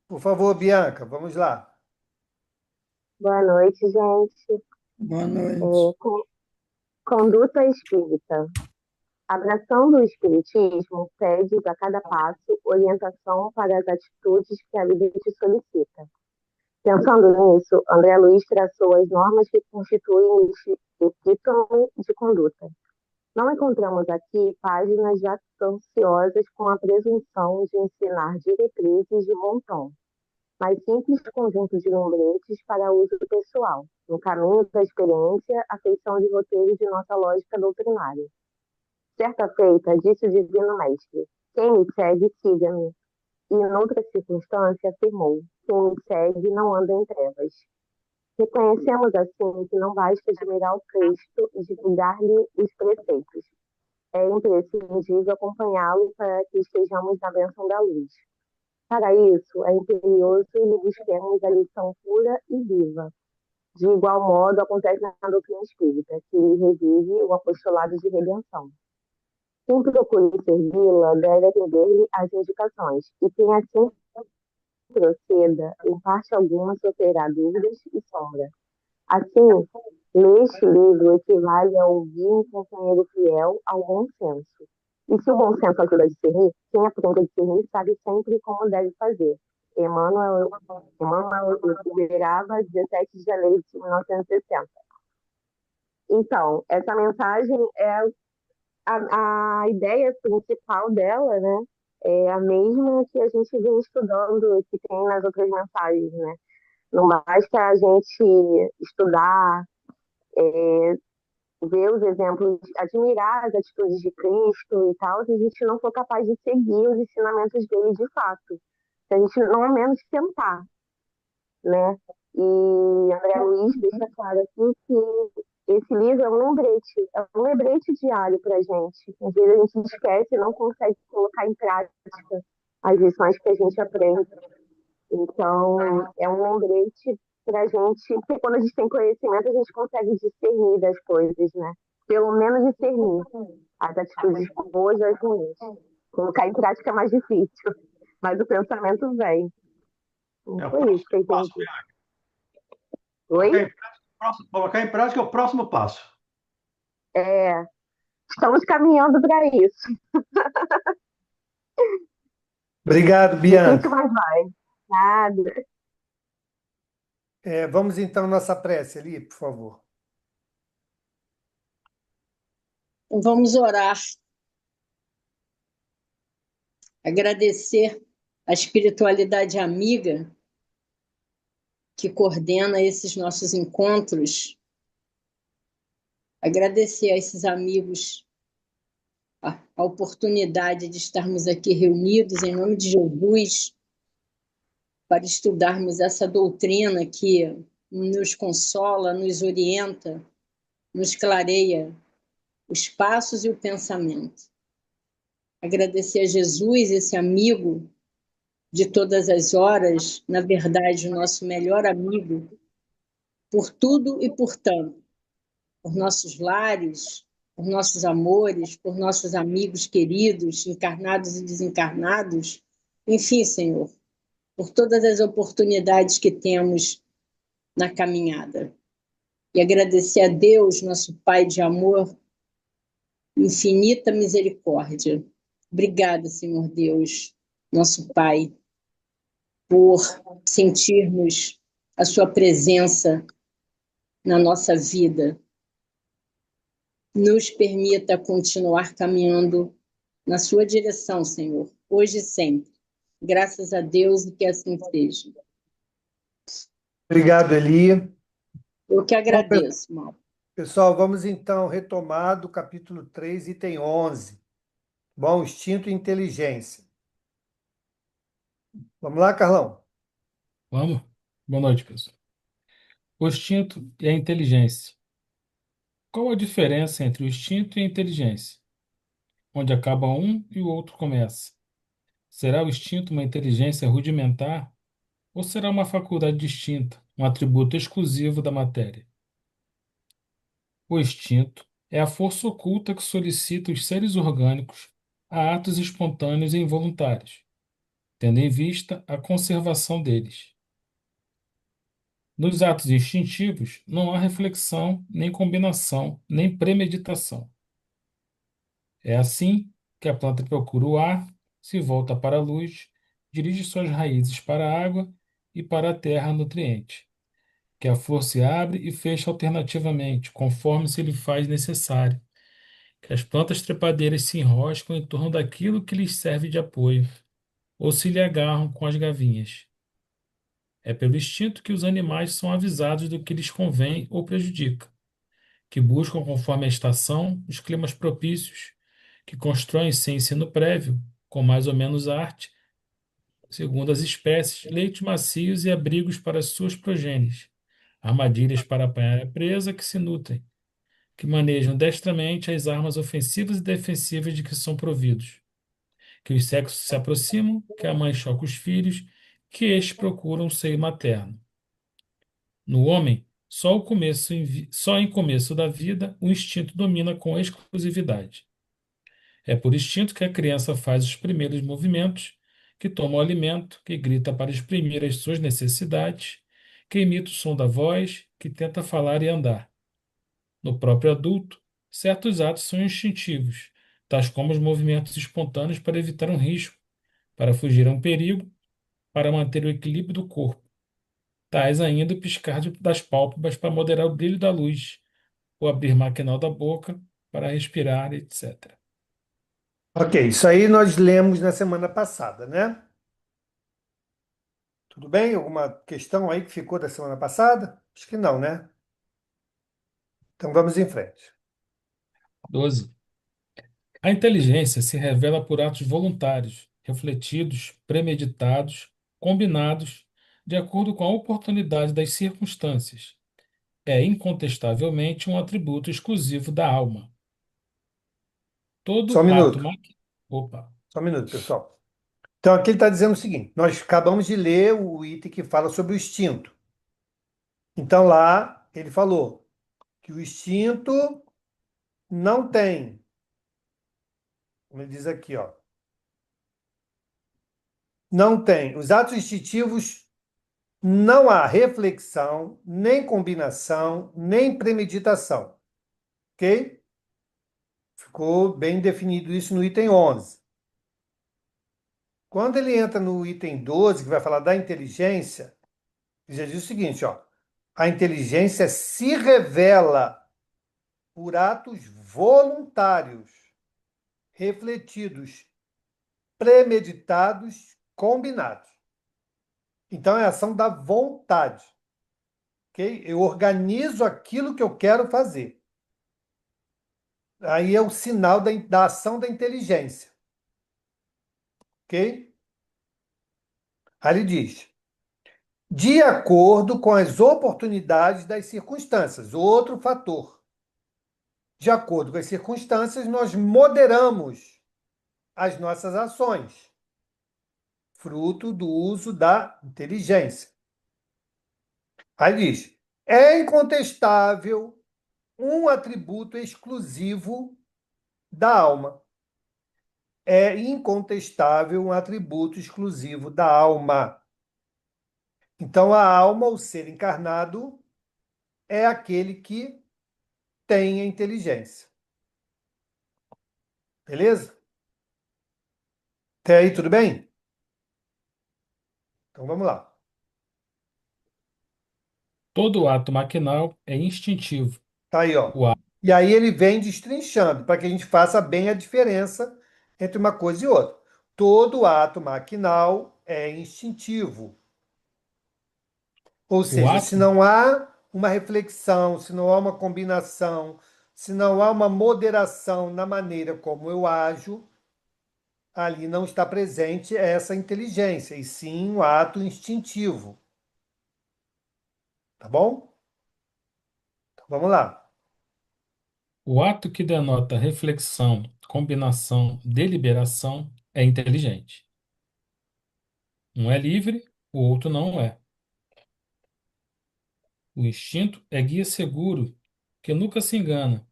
Por favor, Bianca, vamos lá. Boa noite, gente. Boa noite. É, conduta espírita. Abraçando o espiritismo, pede a cada passo orientação para as atitudes que a vida te solicita. Pensando nisso, André Luiz traçou as normas que constituem o epítome de conduta. Não encontramos aqui páginas jactanciosas com a presunção de ensinar diretrizes de bom tom, mas simples conjunto de lembretes para uso pessoal, no caminho da experiência, a feição de roteiro de nossa lógica doutrinária. Certa feita, disse o Divino Mestre: quem me segue, siga-me. E, em outra circunstância, afirmou: quem me segue não anda em trevas. Reconhecemos assim que não basta admirar o Cristo e divulgar-lhe os preceitos. É imprescindível acompanhá-lo para que estejamos na bênção da luz. Para isso, é imperioso lhe busquemos a lição pura e viva. De igual modo, acontece na doutrina espírita, que revive o apostolado de redenção. Quem procure servi-la deve atender-lhe às indicações, e quem assim proceda, em parte alguma sofrerá dúvidas e sombra. Assim, ler este livro equivale a ouvir um companheiro fiel ao bom senso. E se o bom senso ajuda a discernir, quem aprende a discernir sabe sempre como deve fazer. Emmanuel Uberaba, 17 de janeiro de 1960. Então, essa mensagem é a ideia principal dela, né? É a mesma que a gente vem estudando, que tem nas outras mensagens, né? Não basta a gente estudar, ver os exemplos, admirar as atitudes de Cristo e tal, se a gente não for capaz de seguir os ensinamentos dele de fato. Se a gente não ao menos tentar, né? E André Luiz deixa claro aqui que esse livro é um lembrete diário para a gente. Às vezes a gente esquece e não consegue colocar em prática as lições que a gente aprende. Então, é um lembrete para a gente, porque quando a gente tem conhecimento, a gente consegue discernir das coisas, né? Pelo menos discernir as atitudes boas das ruins. Colocar em prática é mais difícil, mas o pensamento vem. Não É o foi isso que próximo eu passo, entendi. Bianca. Oi? Colocar em prática é o próximo passo. É, estamos caminhando para isso. Obrigado, Difícil, Bianca. mas vai. Nada. Vamos então à nossa prece ali, por favor. Então, vamos orar, agradecer a espiritualidade amiga que coordena esses nossos encontros, agradecer a esses amigos a oportunidade de estarmos aqui reunidos em nome de Jesus para estudarmos essa doutrina que nos consola, nos orienta, nos clareia os passos e o pensamento. Agradecer a Jesus, esse amigo de todas as horas, na verdade, o nosso melhor amigo, por tudo e por tanto, por nossos lares, por nossos amores, por nossos amigos queridos, encarnados e desencarnados, enfim, Senhor, por todas as oportunidades que temos na caminhada. E agradecer a Deus, nosso Pai de amor, infinita misericórdia. Obrigada, Senhor Deus, nosso Pai, por sentirmos a Sua presença na nossa vida. Nos permita continuar caminhando na Sua direção, Senhor, hoje e sempre. Graças a Deus e que assim seja. Obrigado, Eli. Eu que Bom, agradeço, Mal. pessoal, vamos então retomar do capítulo 3, item 11. Bom, instinto e inteligência. Vamos lá, Carlão? Vamos? Boa noite, pessoal. O instinto e a inteligência. Qual a diferença entre o instinto e a inteligência? Onde acaba um e o outro começa? Será o instinto uma inteligência rudimentar ou será uma faculdade distinta, um atributo exclusivo da matéria? O instinto é a força oculta que solicita os seres orgânicos a atos espontâneos e involuntários. tendo em vista a conservação deles. Nos atos instintivos, não há reflexão, nem combinação, nem premeditação. É assim que a planta procura o ar, se volta para a luz, dirige suas raízes para a água e para a terra nutriente, que a flor se abre e fecha alternativamente, conforme se lhe faz necessário, que as plantas trepadeiras se enroscam em torno daquilo que lhes serve de apoio, ou se lhe agarram com as gavinhas. É pelo instinto que os animais são avisados do que lhes convém ou prejudica, que buscam, conforme a estação, os climas propícios, que constroem sem ensino prévio, com mais ou menos arte, segundo as espécies, leitos macios e abrigos para as suas progênies, armadilhas para apanhar a presa que se nutrem, que manejam destramente as armas ofensivas e defensivas de que são providos, que os sexos se aproximam, que a mãe choca os filhos, que estes procuram o seio materno. No homem, só em começo da vida, o instinto domina com exclusividade. É por instinto que a criança faz os primeiros movimentos, que toma o alimento, que grita para exprimir as suas necessidades, que imita o som da voz, que tenta falar e andar. No próprio adulto, certos atos são instintivos, tais como os movimentos espontâneos para evitar um risco, para fugir a um perigo, para manter o equilíbrio do corpo. Tais ainda o piscar das pálpebras para moderar o brilho da luz, o abrir maquinal da boca para respirar, etc. Ok, isso aí nós lemos na semana passada, né? Tudo bem? Alguma questão aí que ficou da semana passada? Acho que não, né? Então vamos em frente. 12. A inteligência se revela por atos voluntários, refletidos, premeditados, combinados, de acordo com a oportunidade das circunstâncias. É incontestavelmente um atributo exclusivo da alma. Só um Todo ato minuto, maqui... Opa. só um minuto, pessoal. Então aqui ele está dizendo o seguinte: nós acabamos de ler o item que fala sobre o instinto. Então lá ele falou que o instinto não tem, como ele diz aqui, ó, não tem. Os atos instintivos não há reflexão, nem combinação, nem premeditação. Ok? Ficou bem definido isso no item 11. Quando ele entra no item 12, que vai falar da inteligência, ele já diz o seguinte, ó: a inteligência se revela por atos voluntários, refletidos, premeditados, combinados. Então é a ação da vontade. Ok? Eu organizo aquilo que eu quero fazer. Aí é o sinal da ação da inteligência. Ok? Aí ele diz: de acordo com as oportunidades das circunstâncias. Outro fator. De acordo com as circunstâncias, nós moderamos as nossas ações, fruto do uso da inteligência. Aí diz: é incontestável um atributo exclusivo da alma. É incontestável um atributo exclusivo da alma. Então, a alma, o ser encarnado, é aquele que tem a inteligência. Beleza? Até aí, tudo bem? Então, vamos lá. Todo ato maquinal é instintivo. Tá aí, ó. O ato, E aí ele vem destrinchando, para que a gente faça bem a diferença entre uma coisa e outra. Todo ato maquinal é instintivo. Ou o seja, se ato, não há uma reflexão, se não há uma combinação, se não há uma moderação na maneira como eu ajo, ali não está presente essa inteligência, e sim o ato instintivo. Tá bom? Então, vamos lá. o ato que denota reflexão, combinação, deliberação é inteligente. Um é livre, o outro não é. O instinto é guia seguro, que nunca se engana.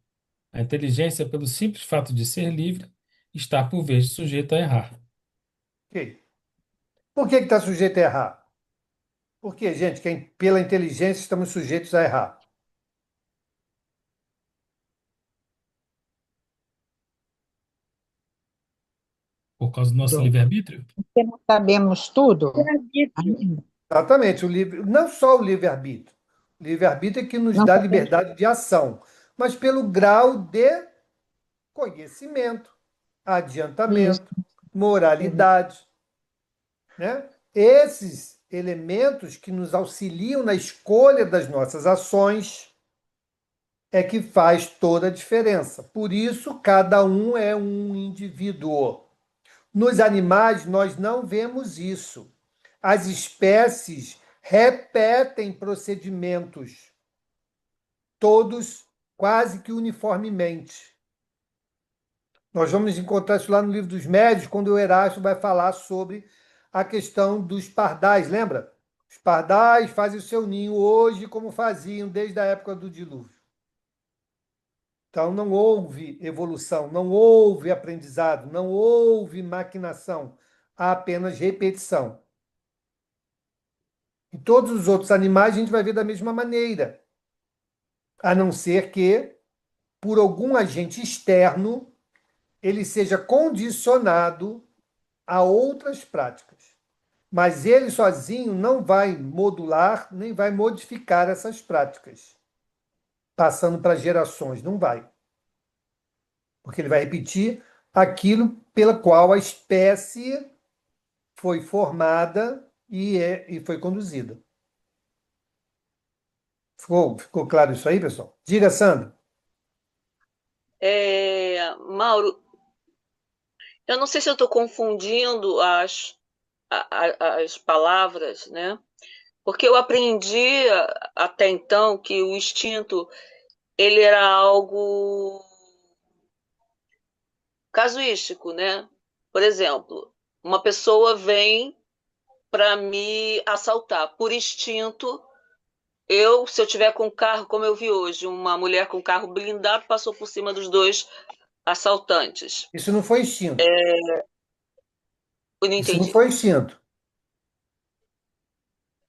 A inteligência, pelo simples fato de ser livre, está por vezes sujeita a errar. Ok. Por que está sujeito a errar? Porque, gente, pela inteligência estamos sujeitos a errar. Por causa do nosso Então, livre-arbítrio? Porque não sabemos tudo Livre-arbítrio. ainda. exatamente, não só o livre-arbítrio. O livre-arbítrio é que nos Não dá sabemos. liberdade de ação, mas pelo grau de conhecimento, Isso. adiantamento, moralidade, né? Esses elementos que nos auxiliam na escolha das nossas ações é que faz toda a diferença. Por isso, cada um é um indivíduo. Nos animais, nós não vemos isso. As espécies repetem procedimentos, todos quase que uniformemente. Nós vamos encontrar isso lá no Livro dos Médios, quando o Erasto vai falar sobre a questão dos pardais, lembra? Os pardais fazem o seu ninho hoje como faziam desde a época do dilúvio. Então não houve evolução, não houve aprendizado, não houve maquinação, há apenas repetição. E todos os outros animais a gente vai ver da mesma maneira, a não ser que, por algum agente externo, ele seja condicionado a outras práticas. Mas ele sozinho não vai modular, nem vai modificar essas práticas, passando para gerações, não vai. Porque ele vai repetir aquilo pela qual a espécie foi formada e foi conduzida. Ficou claro isso aí, pessoal? Diga, Sandra. Mauro, eu não sei se eu estou confundindo as palavras, né? Porque eu aprendi até então que o instinto ele era algo casuístico, né? Por exemplo, uma pessoa vem para me assaltar por instinto. Se eu tiver com um carro, como eu vi hoje, uma mulher com um carro blindado passou por cima dos dois assaltantes. Isso não foi instinto. Eu não Isso não entendi. foi instinto.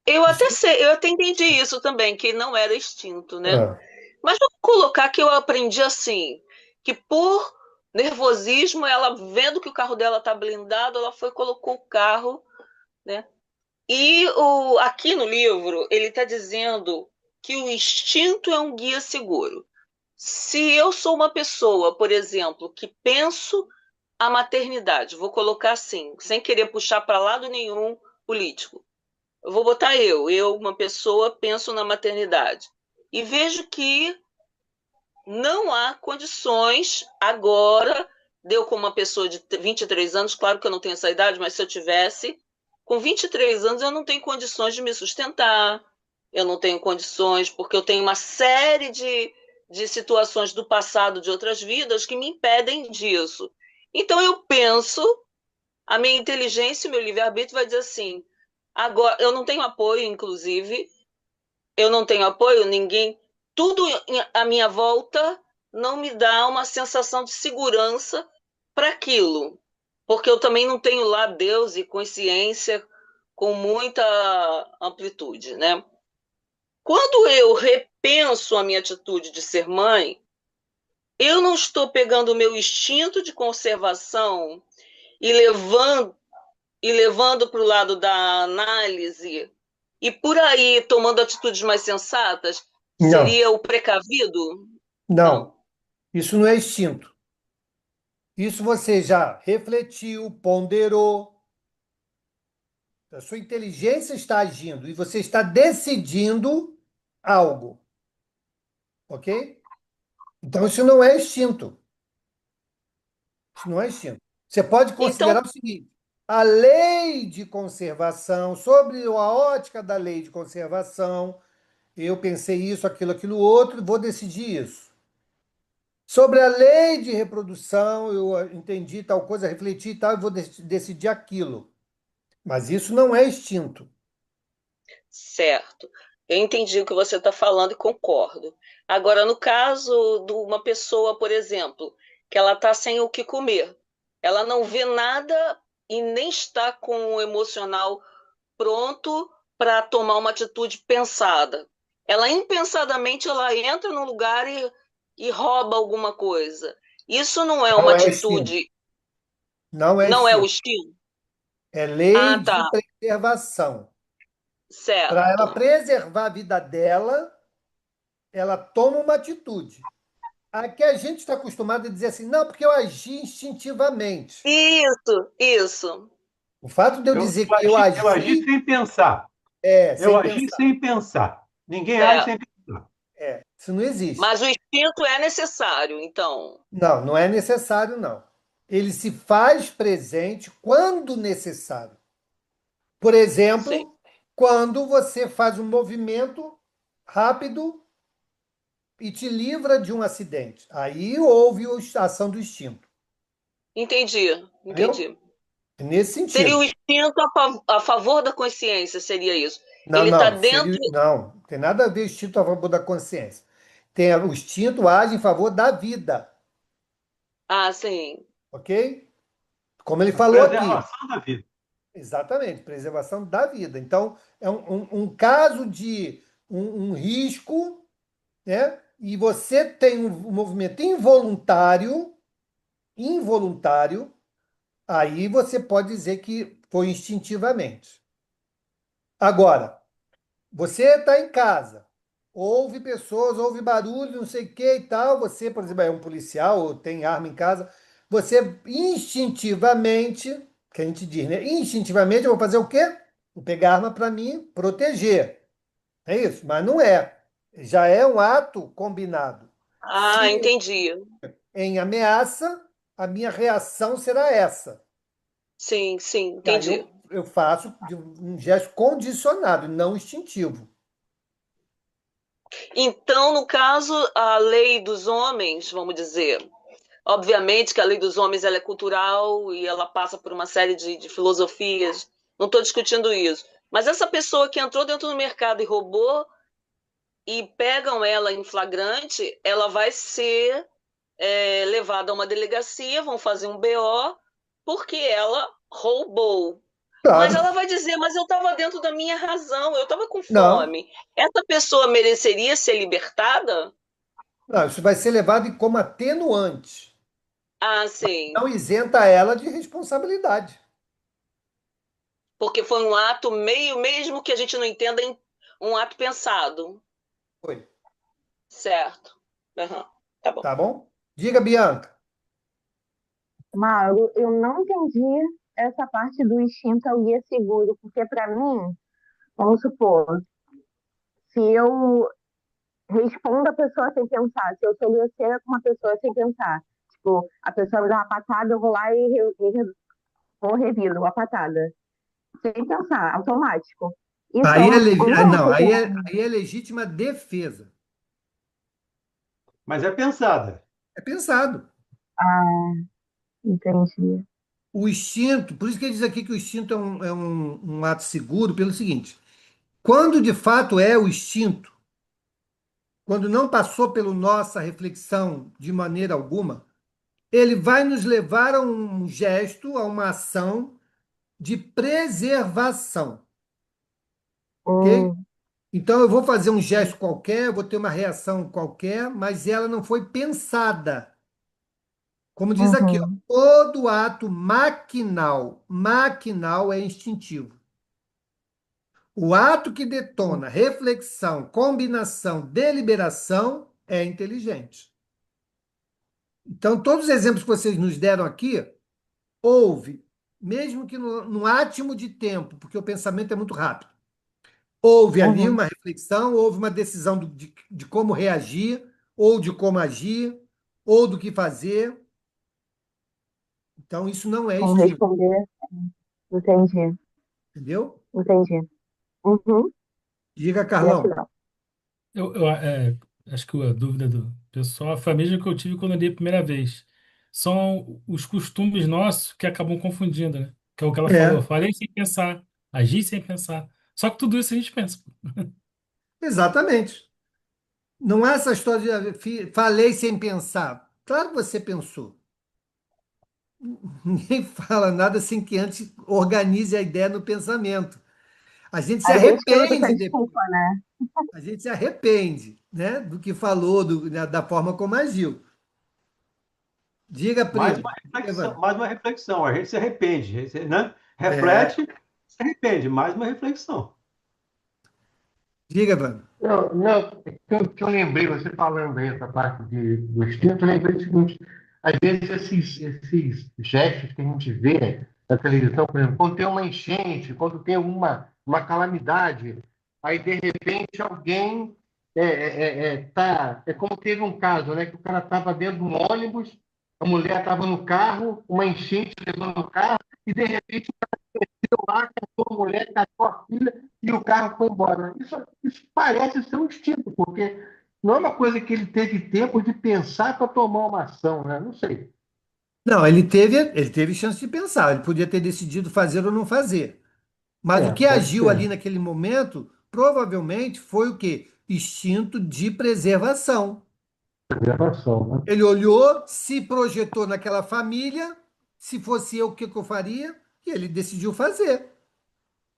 Eu até sei, eu até entendi isso também, que não era instinto, né? Ah, Mas vou colocar que eu aprendi assim, que por nervosismo, ela vendo que o carro dela tá blindado, ela foi e colocou o carro, né? E aqui no livro, ele está dizendo que o instinto é um guia seguro. Se eu sou uma pessoa, por exemplo, que penso a maternidade, vou colocar assim, sem querer puxar para lado nenhum político. Eu vou botar uma pessoa, penso na maternidade. E vejo que não há condições agora, deu como uma pessoa de 23 anos, claro que eu não tenho essa idade, mas se eu tivesse, com 23 anos eu não tenho condições de me sustentar, eu não tenho condições, porque eu tenho uma série de situações do passado, de outras vidas, que me impedem disso. Então eu penso, a minha inteligência, o meu livre-arbítrio vai dizer assim, agora, eu não tenho apoio, inclusive, eu não tenho apoio, ninguém, tudo à minha volta não me dá uma sensação de segurança para aquilo, porque eu também não tenho lá Deus e consciência com muita amplitude, né? Quando eu repenso a minha atitude de ser mãe, eu não estou pegando o meu instinto de conservação e levando para o lado da análise e por aí tomando atitudes mais sensatas, não, seria o precavido? não. Não. Isso não é instinto. Isso você já refletiu, ponderou. A sua inteligência está agindo e você está decidindo algo. Ok? Então, isso não é instinto. Isso não é instinto. Você pode Então, considerar o seguinte: a lei de conservação, sobre a ótica da lei de conservação, eu pensei isso, aquilo outro, vou decidir isso. Sobre a lei de reprodução, eu entendi tal coisa, refleti e tal, e vou decidir aquilo. Mas isso não é instinto. certo. Eu entendi o que você está falando e concordo. Agora, no caso de uma pessoa, por exemplo, que ela está sem o que comer, ela não vê nada e nem está com o emocional pronto para tomar uma atitude pensada. Ela impensadamente ela entra no lugar e rouba alguma coisa. Isso não é uma Não é instinto. atitude, Não é não é o instinto. estilo. É Ah, lei de tá, preservação. Para ela certo. preservar a vida dela, ela toma uma atitude. Aqui a gente está acostumado a dizer assim, não, porque eu agi instintivamente. Isso. O fato de eu Eu, dizer eu que eu agi, eu agi agi sem pensar. Eu sem agi pensar, sem pensar. Ninguém age Certo. sem pensar. isso não existe. Mas o instinto é necessário, então. Não, não é necessário, não. Ele se faz presente quando necessário. Por Sim. exemplo, quando você faz um movimento rápido e te livra de um acidente. Aí houve a ação do instinto. Entendeu? Entendi. É nesse Seria o sentido. instinto a favor da consciência, seria isso. Não, Ele está não, dentro. não, tem nada a ver o instinto a favor da consciência. O instinto age em favor da vida, Ah, sim. ok? Como ele A falou aqui. preservação da vida. Exatamente, preservação da vida. Então, é um caso de um risco, né? E você tem um movimento involuntário, aí você pode dizer que foi instintivamente. Agora, você está em casa, ouve pessoas, ouve barulho, não sei o que e tal. Você, por exemplo, é um policial ou tem arma em casa. Você instintivamente, que a gente diz, né? Instintivamente, eu vou fazer o quê? Vou pegar a arma para me proteger. É isso, mas não é. Já é um ato combinado. Ah, Se entendi. em ameaça, a minha reação será essa. Sim, E aí entendi. eu faço de um gesto condicionado, não instintivo. Então, no caso, a lei dos homens, vamos dizer, obviamente que a lei dos homens ela é cultural e ela passa por uma série de filosofias. Não estou discutindo isso. Mas essa pessoa que entrou dentro do mercado e roubou e pegam ela em flagrante, ela vai ser levada a uma delegacia, vão fazer um BO, porque ela roubou. Mas Claro, ela vai dizer, mas eu estava dentro da minha razão, eu estava com não. fome. Essa pessoa mereceria ser libertada? Não, isso vai ser levado como atenuante. Ah, sim. Não isenta ela de responsabilidade. Porque foi um ato meio, mesmo que a gente não entenda, um ato pensado. Foi, Certo. Uhum. Tá bom. tá bom? Diga, Bianca. Mauro, eu não entendi essa parte do instinto ao guia seguro, porque para mim, vamos supor, se eu respondo a pessoa sem pensar, se eu sou grosseira com uma pessoa sem pensar, tipo, a pessoa me dá uma patada, eu vou lá vou reviro a patada, sem pensar, automático. Isso é um Não, ato aí é legítima defesa. Mas é pensada. É pensado. Ah, entendi. O instinto, por isso que ele diz aqui que o instinto é um ato seguro, pelo seguinte: quando de fato é o instinto, quando não passou pela nossa reflexão de maneira alguma, ele vai nos levar a um gesto, a uma ação de preservação, ok? Hum, Então eu vou fazer um gesto qualquer, eu vou ter uma reação qualquer, mas ela não foi pensada. Como diz aqui, ó, uhum, todo ato maquinal é instintivo. O ato que detona reflexão, combinação, deliberação é inteligente. Então, todos os exemplos que vocês nos deram aqui, houve, mesmo que no átimo de tempo, porque o pensamento é muito rápido, houve ali uhum, uma reflexão, houve uma decisão de como reagir, ou de como agir, ou do que fazer. Então, isso não é como instinto, responder? Entendi, entendeu? entendi. Uhum, Diga, Carlão. gratidão. Acho que a dúvida do pessoal foi a mesma que eu tive quando eu li a primeira vez. São os costumes nossos que acabam confundindo, né? Que é o que ela falou. É, Falei sem pensar, agi sem pensar. Só que tudo isso a gente pensa. exatamente. Não é essa história de falei sem pensar. Claro que você pensou. Ninguém fala nada sem que antes organize a ideia no pensamento. A gente se A gente que usa essa arrepende depois. desculpa, né? A gente se arrepende, né, do que falou, da forma como agiu. Diga, primo. Diga, Evandro. Mais uma reflexão. A gente se arrepende, né? É, Reflete, se arrepende. Mais uma reflexão. diga, Evandro. Não, não, que eu lembrei, você falando aí essa parte do instinto, eu lembrei do seguinte: às vezes esses gestos que a gente vê na televisão, por exemplo, quando tem uma enchente, quando tem uma calamidade, aí de repente alguém é como teve um caso, né, que o cara estava dentro de um ônibus, a mulher estava no carro, uma enchente levando o carro, e de repente deu lá, catou a mulher, catou a filha e o carro foi embora. Isso parece ser um instinto, porque não é uma coisa que ele teve tempo de pensar para tomar uma ação, né? Não sei. Não, ele teve chance de pensar. Ele podia ter decidido fazer ou não fazer. Mas o que Pode agiu ali ser. naquele momento, provavelmente foi o quê? Instinto de preservação. Observação, né? Ele olhou, se projetou naquela família, se fosse eu, o que que eu faria? E ele decidiu fazer,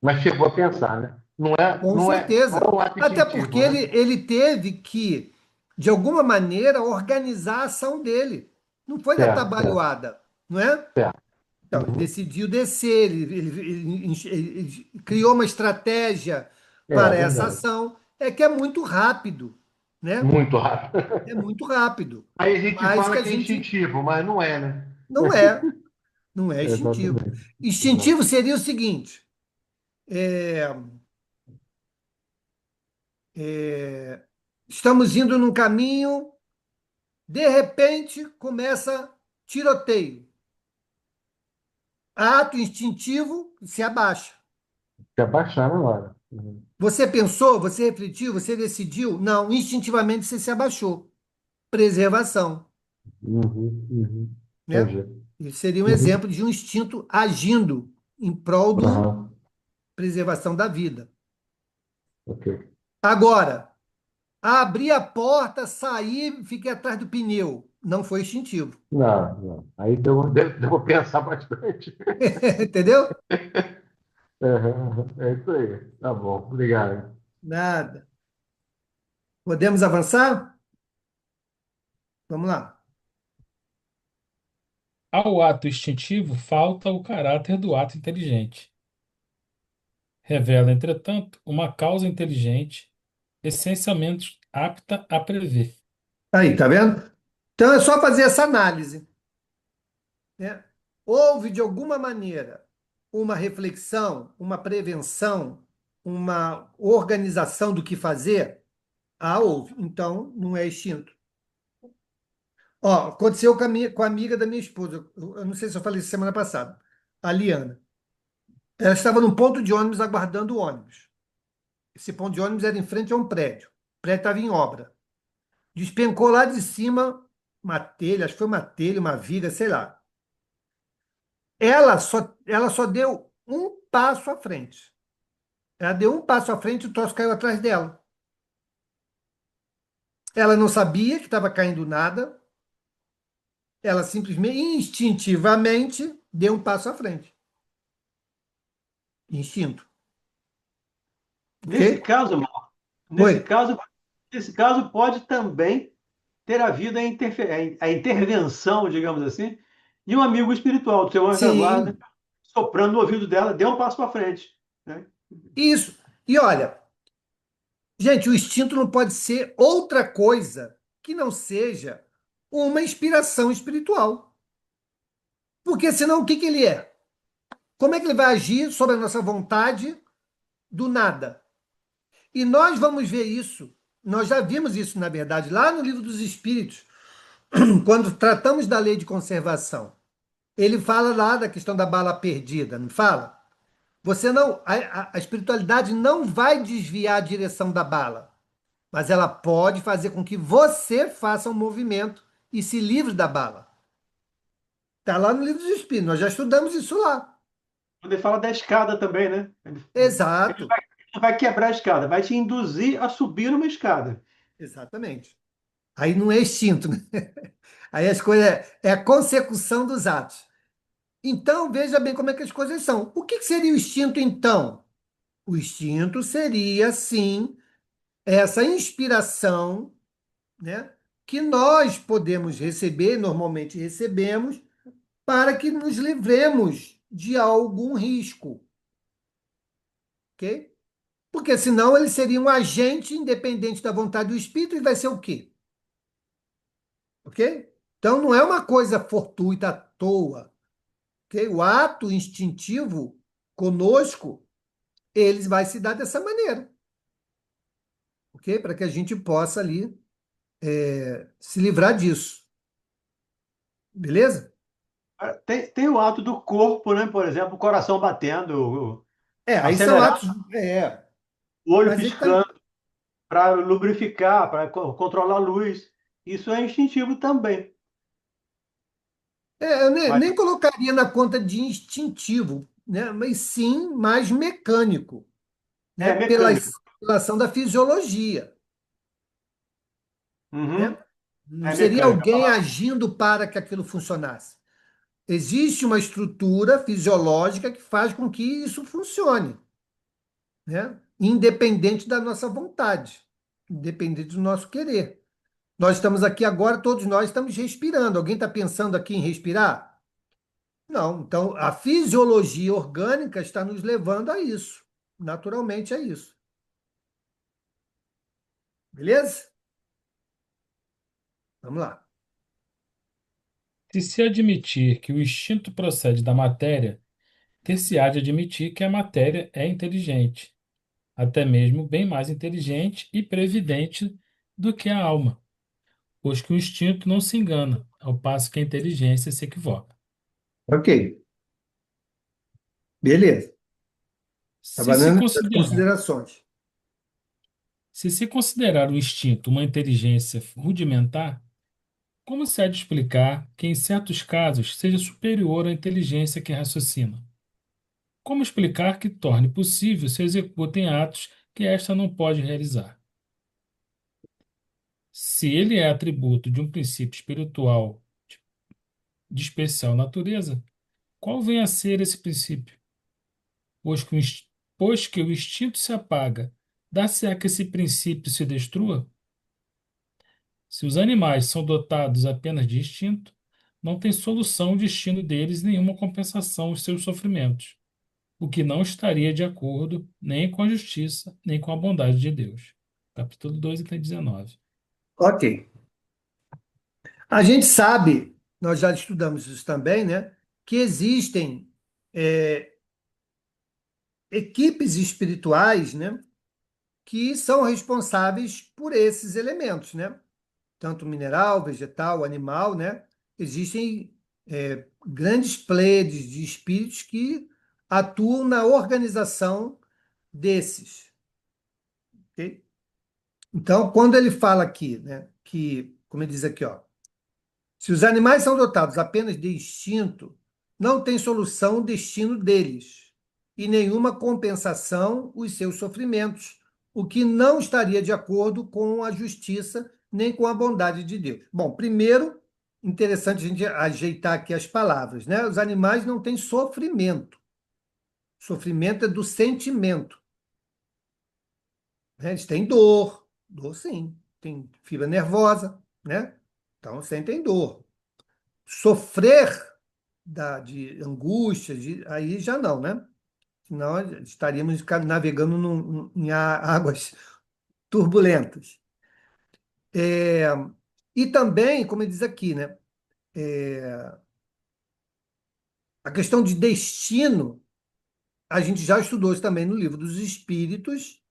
Mas chegou a pensar, né? Não é, com não é certeza. um ato Até porque instintivo, né? ele teve que, de alguma maneira, organizar a ação dele. Não foi na Certo, certo, trabalhoada, não é? certo. Então, ele Uhum. decidiu descer, ele criou uma estratégia É para essa verdade. ação. É que é muito rápido, né? Muito rápido. É muito rápido. Aí a gente Mas que fala a que é gente instintivo, mas não é, né? não é, não é instintivo. Exatamente. Instintivo seria o seguinte: é, é, estamos indo num caminho, de repente começa tiroteio. Ato instintivo se abaixa. Se abaixar na hora. Uhum. Você pensou, você refletiu, você decidiu? Não, instintivamente você se abaixou. Preservação, Uhum. Uhum. né? Entendi. Isso seria um Uhum. exemplo de um instinto agindo em prol da Aham. preservação da vida. Ok. Agora, abrir a porta, sair, fiquei atrás do pneu. Não foi instintivo. Não, não. Aí devo pensar bastante. Entendeu? Aham, é isso aí. Tá bom, obrigado. Nada. Podemos avançar? Vamos lá. Ao ato instintivo falta o caráter do ato inteligente. Revela, entretanto, uma causa inteligente, essencialmente apta a prever. Aí, tá vendo? Então é só fazer essa análise, né? Houve, de alguma maneira, uma reflexão, uma prevenção, uma organização do que fazer? Ah, houve. Então, não é instinto. Ó, aconteceu com a amiga da minha esposa. Eu não sei se eu falei isso semana passada. A Liana. Ela estava num ponto de ônibus aguardando o ônibus. Esse ponto de ônibus era em frente a um prédio. O prédio estava em obra. Despencou lá de cima uma telha, acho que foi uma telha, uma viga, sei lá. Ela só deu um passo à frente. Ela deu um passo à frente e o troço caiu atrás dela. Ela não sabia que estava caindo nada. Ela simplesmente, instintivamente, deu um passo à frente. Instinto. Nesse Ok? caso, Marco, Oi. nesse caso pode também ter havido a intervenção, digamos assim, de um amigo espiritual, do seu anjo da guarda, Sim, soprando no ouvido dela, deu um passo para frente, né? isso. E olha, gente, o instinto não pode ser outra coisa que não seja uma inspiração espiritual. Porque senão o que que ele é? Como é que ele vai agir sobre a nossa vontade do nada? E nós vamos ver isso, nós já vimos isso, na verdade, lá no Livro dos Espíritos, quando tratamos da lei de conservação. Ele fala lá da questão da bala perdida, não fala? Você não, a espiritualidade não vai desviar a direção da bala, mas ela pode fazer com que você faça um movimento e se livre da bala. Está lá no Livro dos Espíritos, nós já estudamos isso lá. Quando ele fala da escada também, né? Ele Exato, vai quebrar a escada, vai te induzir a subir numa escada. exatamente. Aí não é instinto, né? Aí as coisas é a consecução dos atos. Então, veja bem como é que as coisas são. O que seria o instinto, então? O instinto seria, sim, essa inspiração, né, que nós podemos receber, normalmente recebemos, para que nos livremos de algum risco, ok? Porque senão ele seria um agente independente da vontade do espírito e vai ser o quê? Ok? Então não é uma coisa fortuita à toa, ok? O ato instintivo conosco, ele vai se dar dessa maneira, ok? Para que a gente possa ali se livrar disso, beleza? Tem o ato do corpo, né? Por exemplo, o coração batendo, Aí são acelerar, atos, o olho mas ele tá, piscando para lubrificar, para controlar a luz. Isso é instintivo também. eu nem, Mas nem colocaria na conta de instintivo, né? Mas sim mais mecânico, né? é Pela mecânico. relação da fisiologia, né? Uhum, Não é seria mecânico. alguém agindo para que aquilo funcionasse. Existe uma estrutura fisiológica que faz com que isso funcione, né? Independente da nossa vontade, independente do nosso querer. Nós estamos aqui agora, todos nós estamos respirando. Alguém está pensando aqui em respirar? Não. Então, a fisiologia orgânica está nos levando a isso. Naturalmente é isso. Beleza? Vamos lá. Se admitir que o instinto procede da matéria, ter-se-á de admitir que a matéria é inteligente, até mesmo bem mais inteligente e previdente do que a alma, pois que o instinto não se engana, ao passo que a inteligência se equivoca. Ok. Beleza. Se se Trabalhando nessas considerar, considerações. se se considerar o instinto uma inteligência rudimentar, como se há de explicar que, em certos casos, seja superior à inteligência que raciocina? Como explicar que torne possível se executem atos que esta não pode realizar? Se ele é atributo de um princípio espiritual de especial natureza, qual vem a ser esse princípio? Pois que pois que o instinto se apaga, dá-se-á que esse princípio se destrua? Se os animais são dotados apenas de instinto, não tem solução o destino deles nenhuma compensação aos seus sofrimentos, o que não estaria de acordo nem com a justiça, nem com a bondade de Deus. Capítulo 2, item 19. Ok. A gente sabe, nós já estudamos isso também, né? Que existem é, equipes espirituais, né? Que são responsáveis por esses elementos, né? Tanto mineral, vegetal, animal, né? Existem grandes pleiades de espíritos que atuam na organização desses, ok? Então, quando ele fala aqui, né, que, como ele diz aqui, ó, se os animais são dotados apenas de instinto, não tem solução o destino deles e nenhuma compensação os seus sofrimentos, o que não estaria de acordo com a justiça nem com a bondade de Deus. Bom, primeiro, interessante a gente ajeitar aqui as palavras, né? Os animais não têm sofrimento. Sofrimento é do sentimento, né? Eles têm dor, dor sim, tem fibra nervosa, né? Então sentem dor. Sofrer de angústia, aí já não, né? Senão estaríamos navegando em águas turbulentas. É, e também, como ele diz aqui, né? A questão de destino, a gente já estudou isso também no livro dos Espíritos,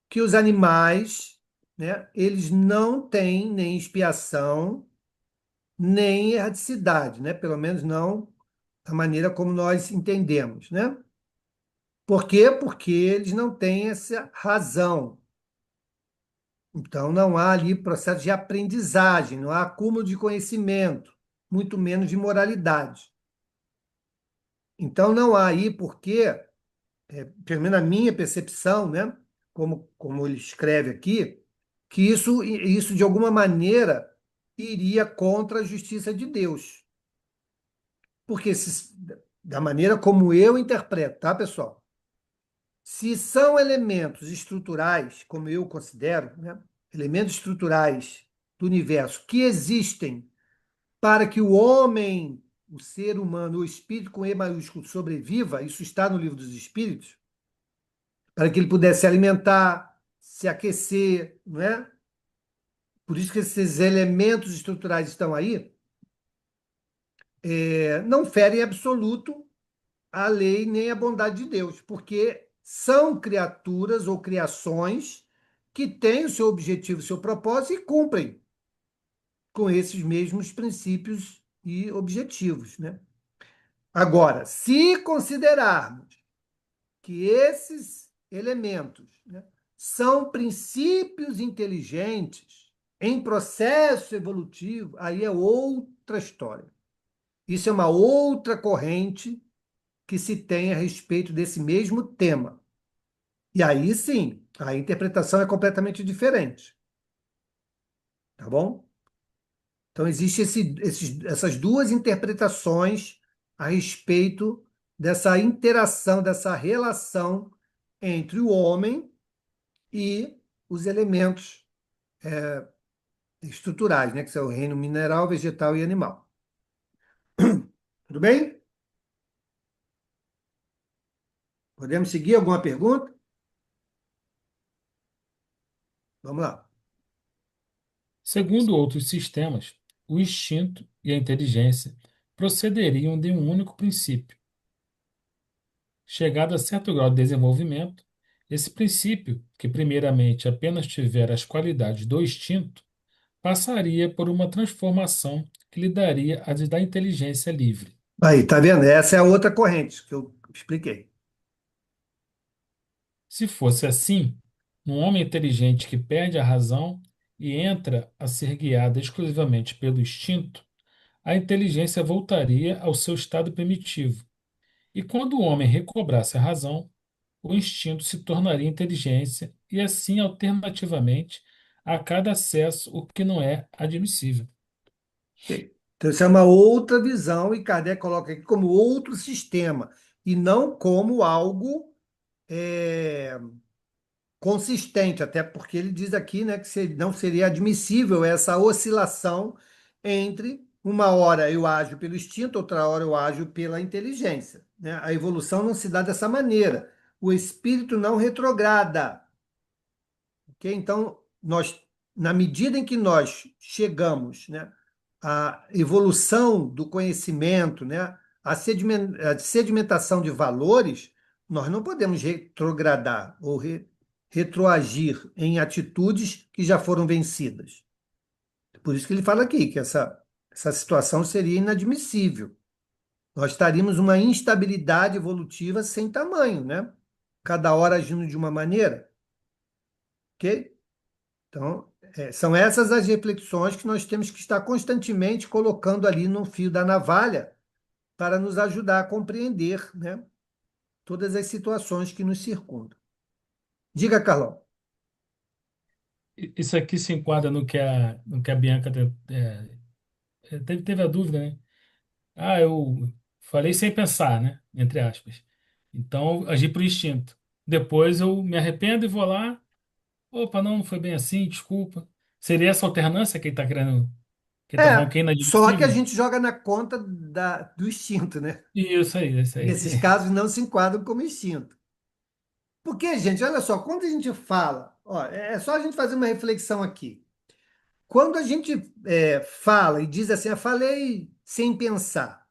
que os animais, né, eles não têm nem expiação, nem erradicidade, né? Pelo menos não da maneira como nós entendemos, né? Por quê? Porque eles não têm essa razão. Então, não há ali processo de aprendizagem, não há acúmulo de conhecimento, muito menos de moralidade. Então, não há aí porque, pelo menos na minha percepção, né, como ele escreve aqui, que isso de alguma maneira iria contra a justiça de Deus. Porque da maneira como eu interpreto, tá, pessoal? Se são elementos estruturais, como eu considero, né, elementos estruturais do universo que existem para que o homem, o ser humano, o espírito com E maiúsculo sobreviva, isso está no livro dos Espíritos, para que ele pudesse se alimentar, se aquecer, não é? Por isso que esses elementos estruturais estão aí, não ferem em absoluto a lei nem a bondade de Deus, porque são criaturas ou criações que têm o seu objetivo, o seu propósito e cumprem com esses mesmos princípios e objetivos, né? Agora, se considerarmos que esses elementos, né, são princípios inteligentes em processo evolutivo, aí é outra história. Isso é uma outra corrente que se tem a respeito desse mesmo tema. E aí sim, a interpretação é completamente diferente. Tá bom? Então, existem essas duas interpretações a respeito dessa interação, dessa relação entre o homem e os elementos estruturais, né, que são o reino mineral, vegetal e animal. Tudo bem? Podemos seguir? Alguma pergunta? Vamos lá. Segundo outros sistemas, o instinto e a inteligência procederiam de um único princípio. Chegado a certo grau de desenvolvimento, esse princípio, que primeiramente apenas tiver as qualidades do instinto, passaria por uma transformação que lhe daria a da inteligência livre. Aí, tá vendo? Essa é a outra corrente que eu expliquei. Se fosse assim, um homem inteligente que perde a razão e entra a ser guiado exclusivamente pelo instinto, a inteligência voltaria ao seu estado primitivo. E quando o homem recobrasse a razão, o instinto se tornaria inteligência e assim alternativamente a cada acesso, o que não é admissível. Ok. Então, isso é uma outra visão, e Kardec coloca aqui como outro sistema, e não como algo é, consistente, até porque ele diz aqui, né, que não seria admissível essa oscilação entre uma hora eu ajo pelo instinto, outra hora eu ajo pela inteligência, né? A evolução não se dá dessa maneira. O espírito não retrograda. Ok? Então, na medida em que nós chegamos, né, à evolução do conhecimento, né, à sedimentação de valores, nós não podemos retrogradar ou retroagir em atitudes que já foram vencidas. Por isso que ele fala aqui que essa situação seria inadmissível. Nós estaríamos uma instabilidade evolutiva sem tamanho, né? Cada hora agindo de uma maneira, ok? Então, são essas as reflexões que nós temos que estar constantemente colocando ali no fio da navalha para nos ajudar a compreender, né, todas as situações que nos circundam. Diga, Carlão. Isso aqui se enquadra no que a Bianca teve a dúvida, né? Ah, eu falei sem pensar, né? Entre aspas. Então, agi por instinto. Depois eu me arrependo e vou lá. Opa, não foi bem assim, desculpa. Seria essa alternância que ele está querendo, que ele tá falando que é Só que a inadmissível? gente joga na conta do instinto, né? Isso aí, isso aí. Esses casos não se enquadram como instinto. Porque, gente, olha só, quando a gente fala, ó, é só a gente fazer uma reflexão aqui. Quando a gente fala e diz assim, eu falei sem pensar,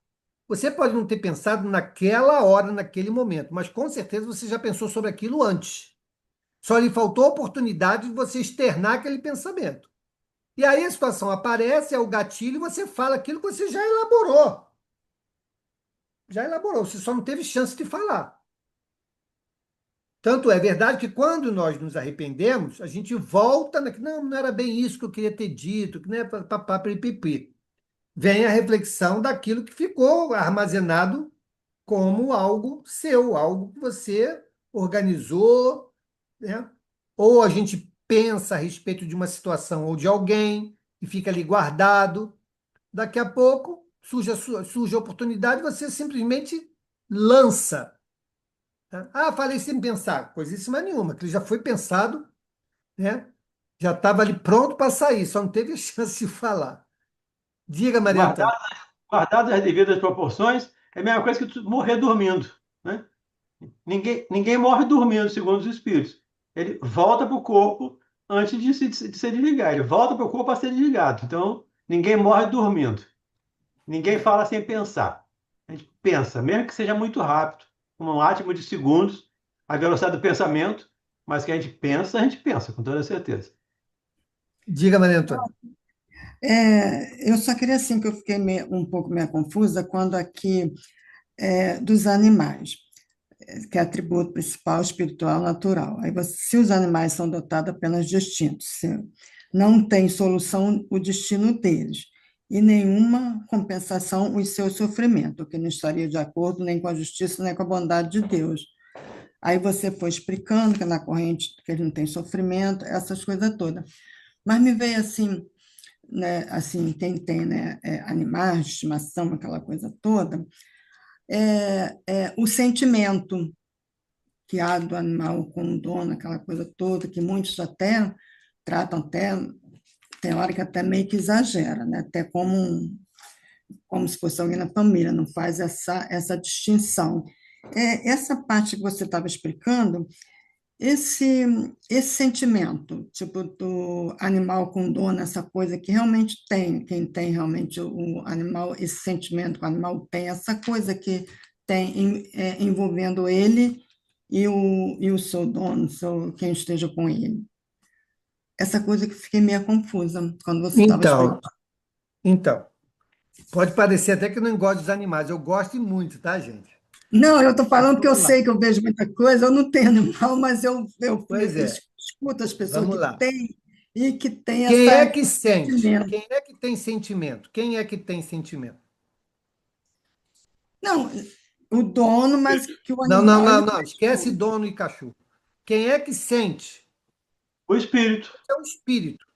você pode não ter pensado naquela hora, naquele momento, mas com certeza você já pensou sobre aquilo antes. Só lhe faltou a oportunidade de você externar aquele pensamento. E aí a situação aparece, é o gatilho, e você fala aquilo que você já elaborou. Já elaborou, você só não teve chance de falar. Tanto é verdade que quando nós nos arrependemos, a gente volta, não, não era bem isso que eu queria ter dito, que não é papá, pipipi. Vem a reflexão daquilo que ficou armazenado como algo seu, algo que você organizou, né? Ou a gente pensa a respeito de uma situação ou de alguém e fica ali guardado. Daqui a pouco surge a oportunidade, você simplesmente lança. Tá? Ah, falei sem pensar. Coisíssima nenhuma, que ele já foi pensado, né? Já estava ali pronto para sair, só não teve a chance de falar. Diga, Maria Antônia. Guardadas as devidas proporções, é a mesma coisa que tu morrer dormindo, né? Ninguém morre dormindo, segundo os espíritos. Ele volta para o corpo antes de se desligar. Ele volta para o corpo para ser desligado. Então, ninguém morre dormindo. Ninguém fala sem pensar. A gente pensa, mesmo que seja muito rápido, um átimo de segundos, a velocidade do pensamento, mas que a gente pensa, com toda certeza. Diga, Maria Antônia. Eu só queria, assim, que eu fiquei um pouco meio confusa quando aqui, dos animais, que é atributo principal, espiritual, natural. Aí, se os animais são dotados apenas de instintos, se não tem solução o destino deles, e nenhuma compensação o seu sofrimento, o que não estaria de acordo nem com a justiça, nem com a bondade de Deus. Aí você foi explicando que na corrente que ele não tem sofrimento, essas coisas todas. Mas me veio assim, né, assim, quem tem, né, animais de estimação, aquela coisa toda, o sentimento que há do animal com o dono, aquela coisa toda, que muitos até tratam até, tem hora que até meio que exagera, né, até como se fosse alguém na família, não faz essa distinção. Essa parte que você estava explicando, esse sentimento, tipo, do animal com dono, essa coisa que realmente tem, quem tem realmente o animal, esse sentimento que o animal tem, essa coisa que tem envolvendo ele e o seu dono, quem esteja com ele. Essa coisa que fiquei meio confusa quando você estava explicando. Então, pode parecer até que eu não gosto dos animais, eu gosto e muito, tá, gente? Não, eu estou falando porque eu sei que eu vejo muita coisa, eu não tenho animal, mas eu Pois é, escuto as pessoas vamos que lá. têm e que têm Quem é que esse sente? sentimento. Quem é que tem sentimento? Quem é que tem sentimento? Não, o dono, mas que o Não, não, animal não, ele não. Esquece dono e cachorro. Quem é que sente? O espírito. É o espírito.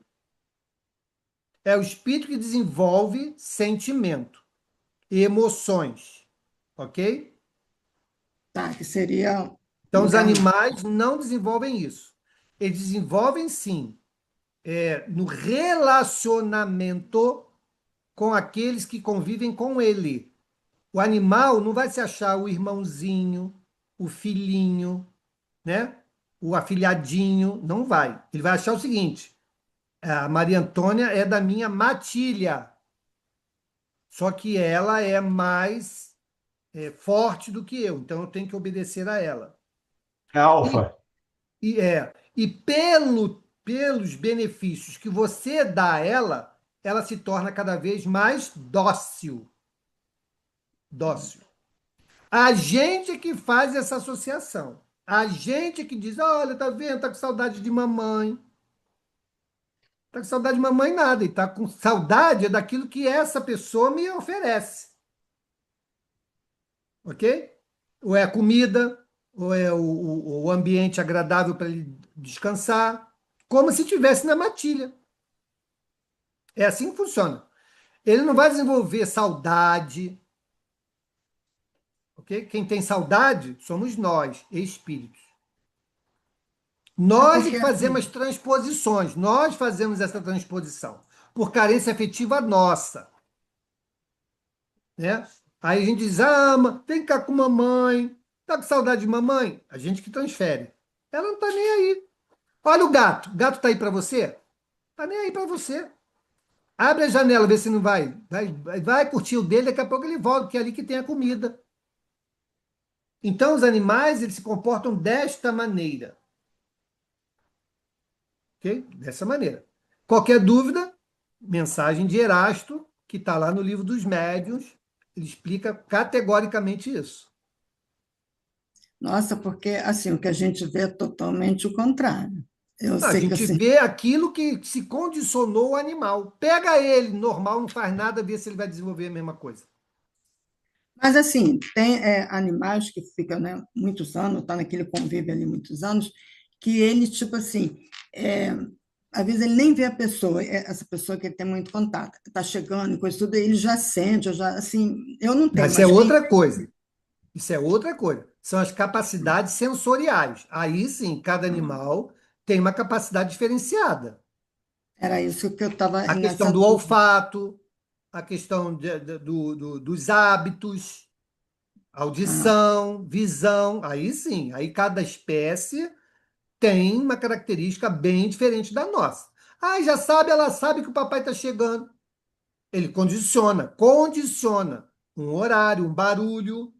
É o espírito que desenvolve sentimento e emoções, ok? tá, que seria Então, o os encarnado. animais não desenvolvem isso. Eles desenvolvem, sim, no relacionamento com aqueles que convivem com ele. O animal não vai se achar o irmãozinho, o filhinho, né? O afilhadinho, não vai. Ele vai achar o seguinte: a Maria Antônia é da minha matilha, só que ela é mais forte do que eu, então eu tenho que obedecer a ela. É alfa. E pelos benefícios que você dá a ela, ela se torna cada vez mais dócil. Dócil. A gente é que faz essa associação. A gente é que diz: olha, tá vendo? Tá com saudade de mamãe. Tá com saudade de mamãe nada. E tá com saudade daquilo que essa pessoa me oferece. Ok? Ou é a comida, ou é o ambiente agradável para ele descansar. Como se estivesse na matilha. É assim que funciona. Ele não vai desenvolver saudade. Ok? Quem tem saudade somos nós, espíritos. Nós é que Porque assim, fazemos as transposições, nós fazemos essa transposição, por carência afetiva nossa, né? Aí a gente diz: ah, vem cá com mamãe, tá com saudade de mamãe? A gente que transfere. Ela não tá nem aí. Olha o gato tá aí para você? Tá nem aí para você. Abre a janela, vê se não vai curtir o dele, daqui a pouco ele volta, porque é ali que tem a comida. Então, os animais, eles se comportam desta maneira. Ok? Dessa maneira. Qualquer dúvida, mensagem de Erasto, que está lá no livro dos médiuns, ele explica categoricamente isso. nossa, porque assim, o que a gente vê é totalmente o contrário. Eu A sei que gente assim, vê aquilo que se condicionou o animal. Pega ele, normal, não faz nada, vê se ele vai desenvolver a mesma coisa. mas assim, tem animais que ficam, né, muitos anos, tá naquele convívio ali muitos anos, que ele, tipo assim, às vezes ele nem vê a pessoa, essa pessoa que ele tem muito contato, está chegando e coisa tudo, ele já sente, eu já, assim, eu não tenho, Essa é mas quem outra coisa. Isso é outra coisa. São as capacidades sensoriais. Aí sim, cada animal tem uma capacidade diferenciada. Era isso que eu estava A questão nessa do dúvida. olfato, a questão dos hábitos, Ah, audição, visão. Aí sim, aí cada espécie tem uma característica bem diferente da nossa. Ah, já sabe, ela sabe que o papai está chegando. Ele condiciona um horário, um barulho.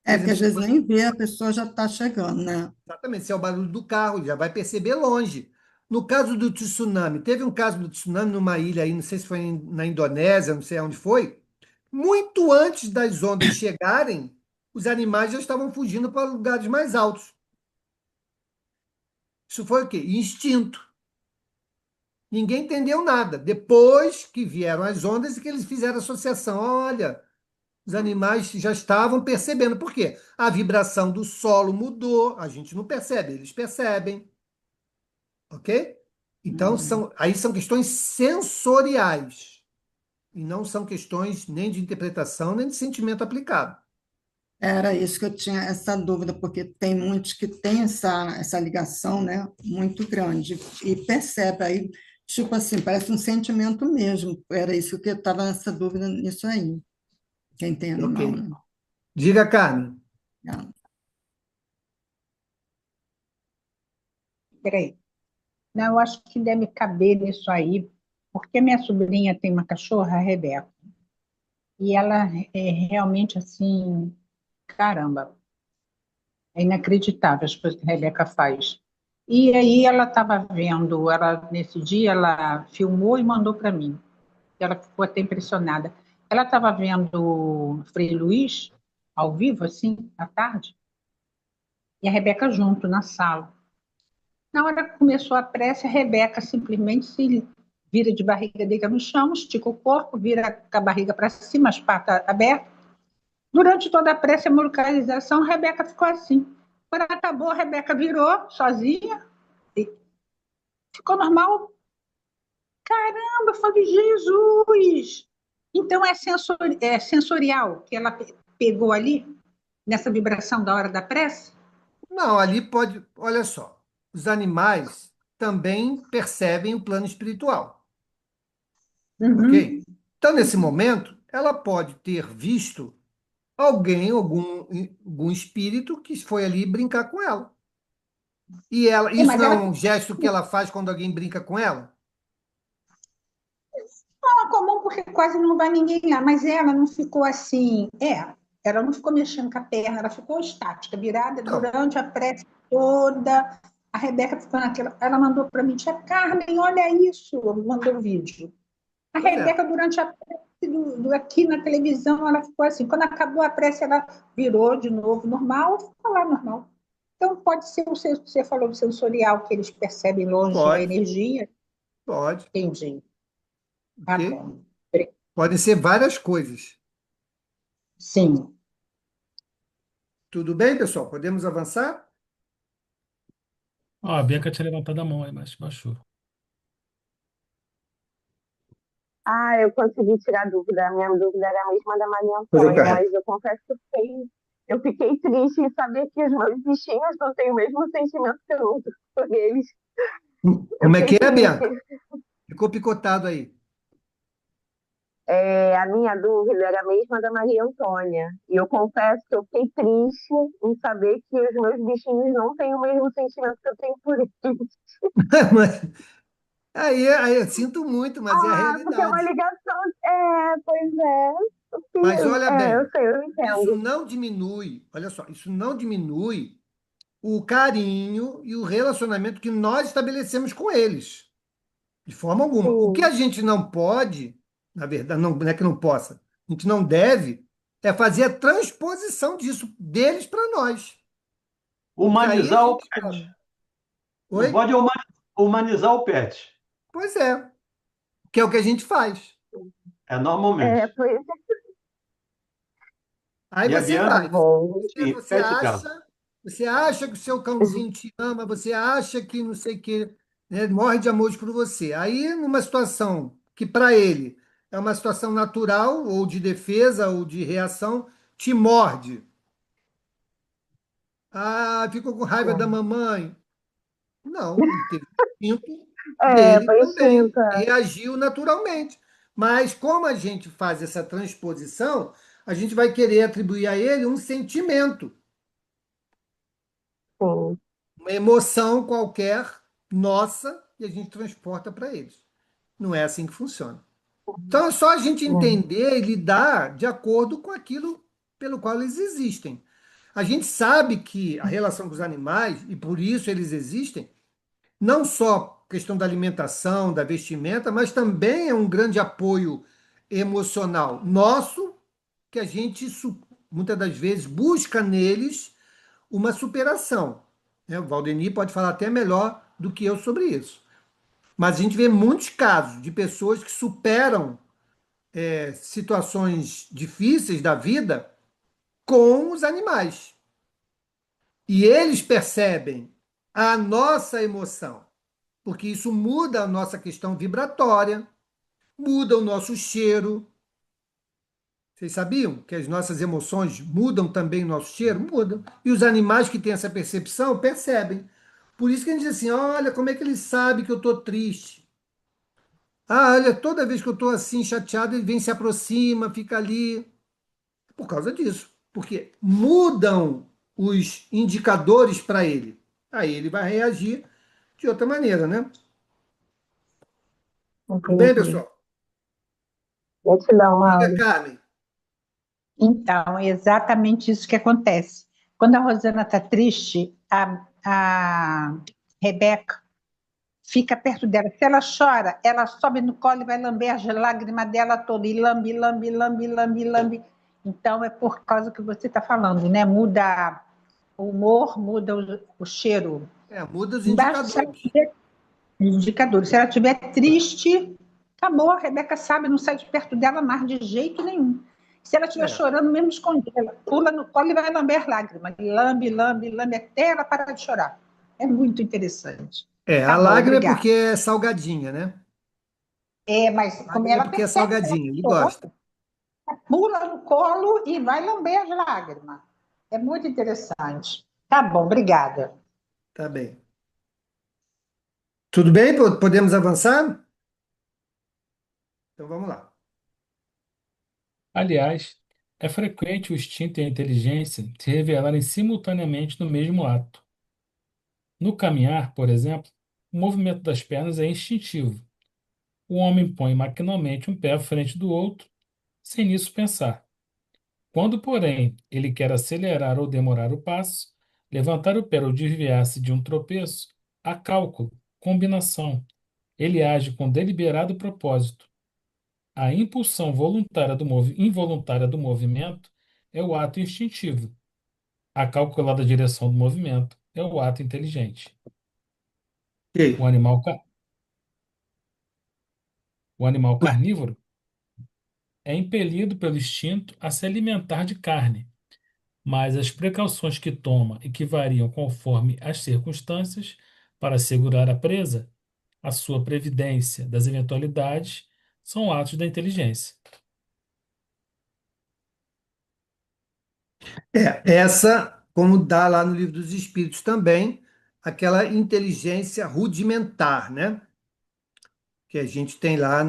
Por porque exemplo, às vezes nem vê, a pessoa já está chegando, né? exatamente, se é o barulho do carro, ele já vai perceber longe. No caso do tsunami, teve um caso do tsunami numa ilha aí, não sei se foi na Indonésia, não sei onde foi. Muito antes das ondas chegarem, os animais já estavam fugindo para lugares mais altos. Isso foi o quê? Instinto. Ninguém entendeu nada. Depois que vieram as ondas e que eles fizeram associação. Olha, os animais já estavam percebendo. Por quê? A vibração do solo mudou. A gente não percebe, eles percebem. Ok? Então, Hum. aí são questões sensoriais. E não são questões nem de interpretação, nem de sentimento aplicado. Era isso que eu tinha essa dúvida, porque tem muitos que têm essa ligação, né, muito grande, e percebe aí, tipo assim, parece um sentimento mesmo. Era isso que eu estava nessa dúvida nisso aí. Quem tem Ok. animal, né? Diga, Carmen. Ah, Peraí. Não, eu acho que deve caber nisso aí, porque minha sobrinha tem uma cachorra, a Rebeca, e ela é realmente assim, caramba, é inacreditável as coisas que a Rebeca faz. E aí ela estava vendo, ela nesse dia ela filmou e mandou para mim. Ela ficou até impressionada. Ela estava vendo o Frei Luiz ao vivo, assim, à tarde, e a Rebeca junto na sala. Na hora que começou a prece, a Rebeca simplesmente se vira de barriga deita no chão, estica o corpo, vira com a barriga para cima, as patas abertas. Durante toda a prece e a musicalização, a Rebeca ficou assim. Quando acabou, a Rebeca virou sozinha e ficou normal. Caramba, eu falei, Jesus! Então é sensorial que ela pegou ali, nessa vibração da hora da prece? Não, ali pode. Olha só. Os animais também percebem o plano espiritual. Ok? Uhum. Então, nesse momento, ela pode ter visto alguém, algum espírito que foi ali brincar com ela. E ela, É, isso mas não é ela um gesto que ela faz quando alguém brinca com ela? não é comum porque quase não vai ninguém lá, mas ela não ficou assim. Ela não ficou mexendo com a perna, ela ficou estática, virada Então, durante a prece toda. A Rebeca ficou naquela. Ela mandou para mim, tia Carmen, olha isso, mandou o vídeo. A pois é. Rebeca, durante a prece aqui na televisão, ela ficou assim. Quando acabou a prece, ela virou de novo normal, ficou lá normal. Então, pode ser o que você falou do sensorial, que eles percebem longe a Pode, energia. pode, Entendi. Tá ok? bom. Podem ser várias coisas. Sim. Tudo bem, pessoal? Podemos avançar? Ó, a Bianca tinha levantado a mão aí, mas baixou. Ah, eu consegui tirar a dúvida. A minha dúvida era a mesma da Maria Pois eu Antônia, carrego. mas eu confesso que eu fiquei triste em saber que os meus bichinhos não têm o mesmo sentimento que eu nutro por eles. Eu Como é que fiquei é, triste. Bianca? Ficou picotado aí. A minha dúvida era a mesma da Maria Antônia. E eu confesso que eu fiquei triste em saber que os meus bichinhos não têm o mesmo sentimento que eu tenho por eles. Mas- aí eu sinto muito, mas é a Ah, porque é uma realidade. ligação. É, pois é. Mas olha Eu bem, sei, eu isso entendo. não diminui, olha só, isso não diminui o carinho e o relacionamento que nós estabelecemos com eles, de forma alguma. O que a Sim, gente não pode, na verdade, não é que não possa, a gente não deve, é fazer a transposição disso deles para nós. Porque aí a Humanizar o gente pet. sabe. Não Oi? pode humanizar o pet. Pois é, que é o que a gente faz. É normalmente. pois é. Aí E a você Tá Bianca, vai, bom. sim, você pet dela. acha que o seu cãozinho te ama, você acha que não sei o que, né, morre de amor por você. Aí, numa situação que para ele é uma situação natural, ou de defesa, ou de reação, te morde. Ah, ficou com raiva da mamãe. Não, ele teve o instinto É, dele foi também, extinta. reagiu naturalmente. Mas como a gente faz essa transposição, a gente vai querer atribuir a ele um sentimento, Sim. uma emoção qualquer nossa, e a gente transporta para eles. Não é assim que funciona. Então é só a gente É. entender e lidar de acordo com aquilo pelo qual eles existem. A gente sabe que a relação com os animais, e por isso eles existem, não só questão da alimentação, da vestimenta, mas também é um grande apoio emocional nosso, que a gente muitas das vezes busca neles uma superação. Né? O Valdemir pode falar até melhor do que eu sobre isso. Mas a gente vê muitos casos de pessoas que superam situações difíceis da vida com os animais. E eles percebem a nossa emoção, porque isso muda a nossa questão vibratória, muda o nosso cheiro. Vocês sabiam que as nossas emoções mudam também o nosso cheiro? Mudam. E os animais que têm essa percepção percebem. Por isso que a gente diz assim: olha, como é que ele sabe que eu estou triste? Ah, olha, toda vez que eu estou assim chateado, ele vem, se aproxima, fica ali. Por causa disso. Porque mudam os indicadores para ele. Aí ele vai reagir de outra maneira, né? Tudo bem, Entendi. pessoal? Gratidão, Diga, Mauro. Carmen. Então, é exatamente isso que acontece. Quando a Rosana está triste, a Rebeca fica perto dela. Se ela chora, ela sobe no colo e vai lamber as lágrimas dela toda, e lambe, lambe, lambe, lambe, lambe. Então, é por causa que você está falando, né? Muda o humor, muda o cheiro. Muda os Embaixo, se ela indicadores. tiver indicadores, se ela estiver triste, acabou, a Rebeca sabe, não sai de perto dela mais de jeito nenhum. Se ela estiver É, chorando, mesmo escondida, ela pula no colo e vai lamber as lágrimas. Lambe, lambe, lambe, até ela parar de chorar. É muito interessante. a Tá bom, lágrima é obrigada. porque é salgadinha, né? É, mas A como lágrima é ela porque é percebe que ela salgadinha, ele chorou, gosta. pula no colo e vai lamber as lágrimas. É muito interessante. Tá bom, obrigada. Tá bem. Tudo bem? Podemos avançar? Então vamos lá. Aliás, é frequente o instinto e a inteligência se revelarem simultaneamente no mesmo ato. No caminhar, por exemplo, o movimento das pernas é instintivo. O homem põe maquinalmente um pé à frente do outro, sem nisso pensar. Quando, porém, ele quer acelerar ou demorar o passo, levantar o pé ou desviar-se de um tropeço, há cálculo, combinação. Ele age com deliberado propósito. A impulsão involuntária do movimento é o ato instintivo. A calculada direção do movimento é o ato inteligente. O Ok. animal, o animal carnívoro é impelido pelo instinto a se alimentar de carne, mas as precauções que toma e que variam conforme as circunstâncias para assegurar a presa, a sua previdência das eventualidades, são atos da inteligência. Essa, como dá lá no Livro dos Espíritos também, aquela inteligência rudimentar, né? Que a gente tem lá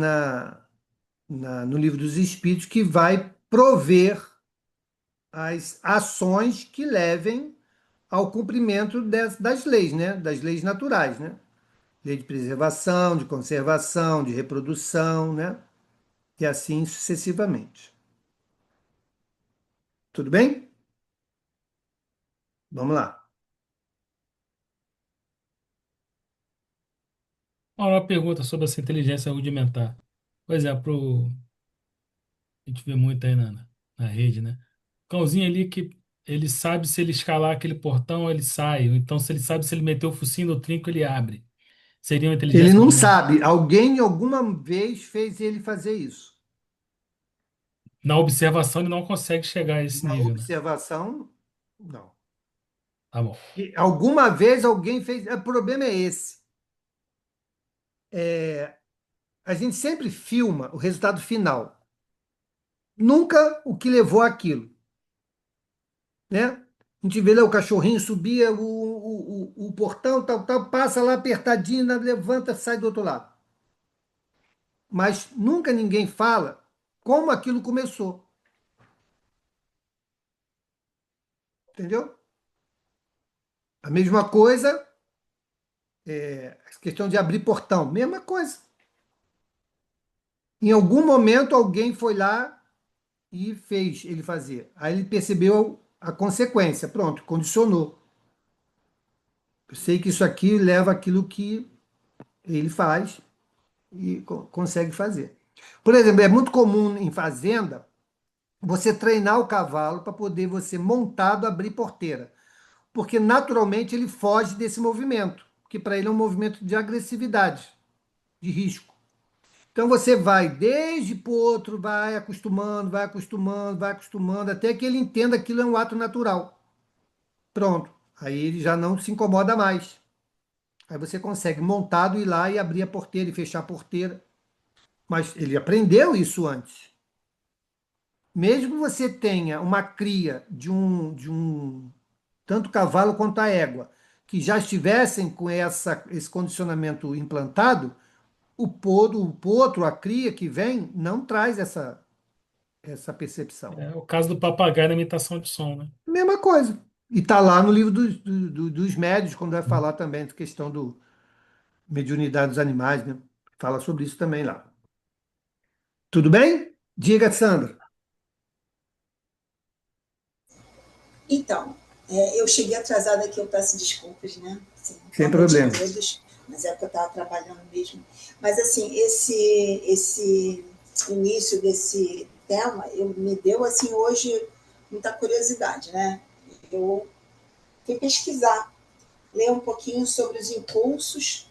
no Livro dos Espíritos, que vai prover as ações que levem ao cumprimento das leis, né? Das leis naturais, né? Lei de preservação, de conservação, de reprodução, né? E assim sucessivamente. Tudo bem? Vamos lá. Uma pergunta sobre essa inteligência rudimentar. Por exemplo, a gente vê muito aí na rede, né? O cãozinho ali que ele sabe se ele escalar aquele portão, ele sai. Ou então, se ele sabe se ele meter o focinho no trinco, ele abre. Seria uma Ele inteligência não rudimentar. sabe, alguém alguma vez fez ele fazer isso. Na observação, ele não consegue chegar a esse Na nível, né? observação, não. Tá bom. E alguma vez alguém fez. O problema é esse. A gente sempre filma o resultado final, nunca o que levou àquilo, né? A gente vê lá o cachorrinho subia o portão, tal, tal, passa lá apertadinho, levanta, sai do outro lado. Mas nunca ninguém fala como aquilo começou. Entendeu? A mesma coisa, a questão de abrir portão, mesma coisa. Em algum momento alguém foi lá e fez ele fazer. Aí ele percebeu a consequência, pronto, condicionou. Eu sei que isso aqui leva aquilo que ele faz e consegue fazer. Por exemplo, é muito comum em fazenda você treinar o cavalo para poder você montado abrir porteira, porque naturalmente ele foge desse movimento, que para ele é um movimento de agressividade, de risco. Então você vai desde potro, vai acostumando, vai acostumando, vai acostumando, até que ele entenda que aquilo é um ato natural. Pronto. Aí ele já não se incomoda mais. Aí você consegue montado ir lá e abrir a porteira e fechar a porteira. Mas ele aprendeu isso antes. Mesmo que você tenha uma cria de um tanto cavalo quanto a égua, que já estivessem com esse condicionamento implantado, o potro, a cria que vem, não traz essa percepção. É o caso do papagaio na imitação de som, né? Mesma coisa. E está lá no livro dos médios, quando vai falar também da questão do mediunidade dos animais, né? Fala sobre isso também lá. Tudo bem? Diga, Sandra. Então, eu cheguei atrasada aqui, eu peço desculpas, né? Assim, Sem boa noite a problema. todos, mas é porque eu estava trabalhando mesmo. Mas, assim, esse início desse tema, me deu, assim, hoje, muita curiosidade, né? Eu fui pesquisar, ler um pouquinho sobre os impulsos,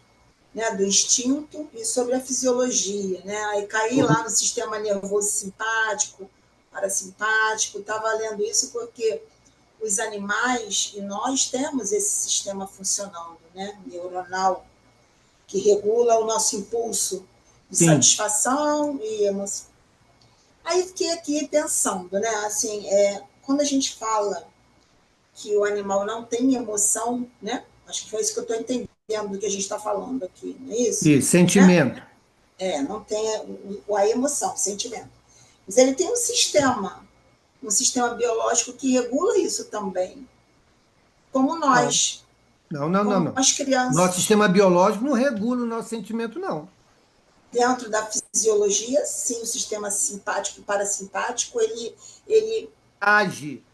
né, do instinto e sobre a fisiologia, né? Aí caí lá no sistema nervoso simpático, parasimpático, estava lendo isso porque os animais, e nós temos esse sistema funcionando, né, neuronal, que regula o nosso impulso de Sim. satisfação e emoção. Aí fiquei aqui pensando, né, assim, quando a gente fala que o animal não tem emoção, né, acho que foi isso que eu estou entendendo do que a gente está falando aqui, não é isso? E sentimento. Né? Não tem a emoção, o sentimento. Mas ele tem um sistema biológico que regula isso também. Como nós. Não. As crianças. Nosso sistema biológico não regula o nosso sentimento, não. Dentro da fisiologia, sim, o sistema simpático e parasimpático, ele reage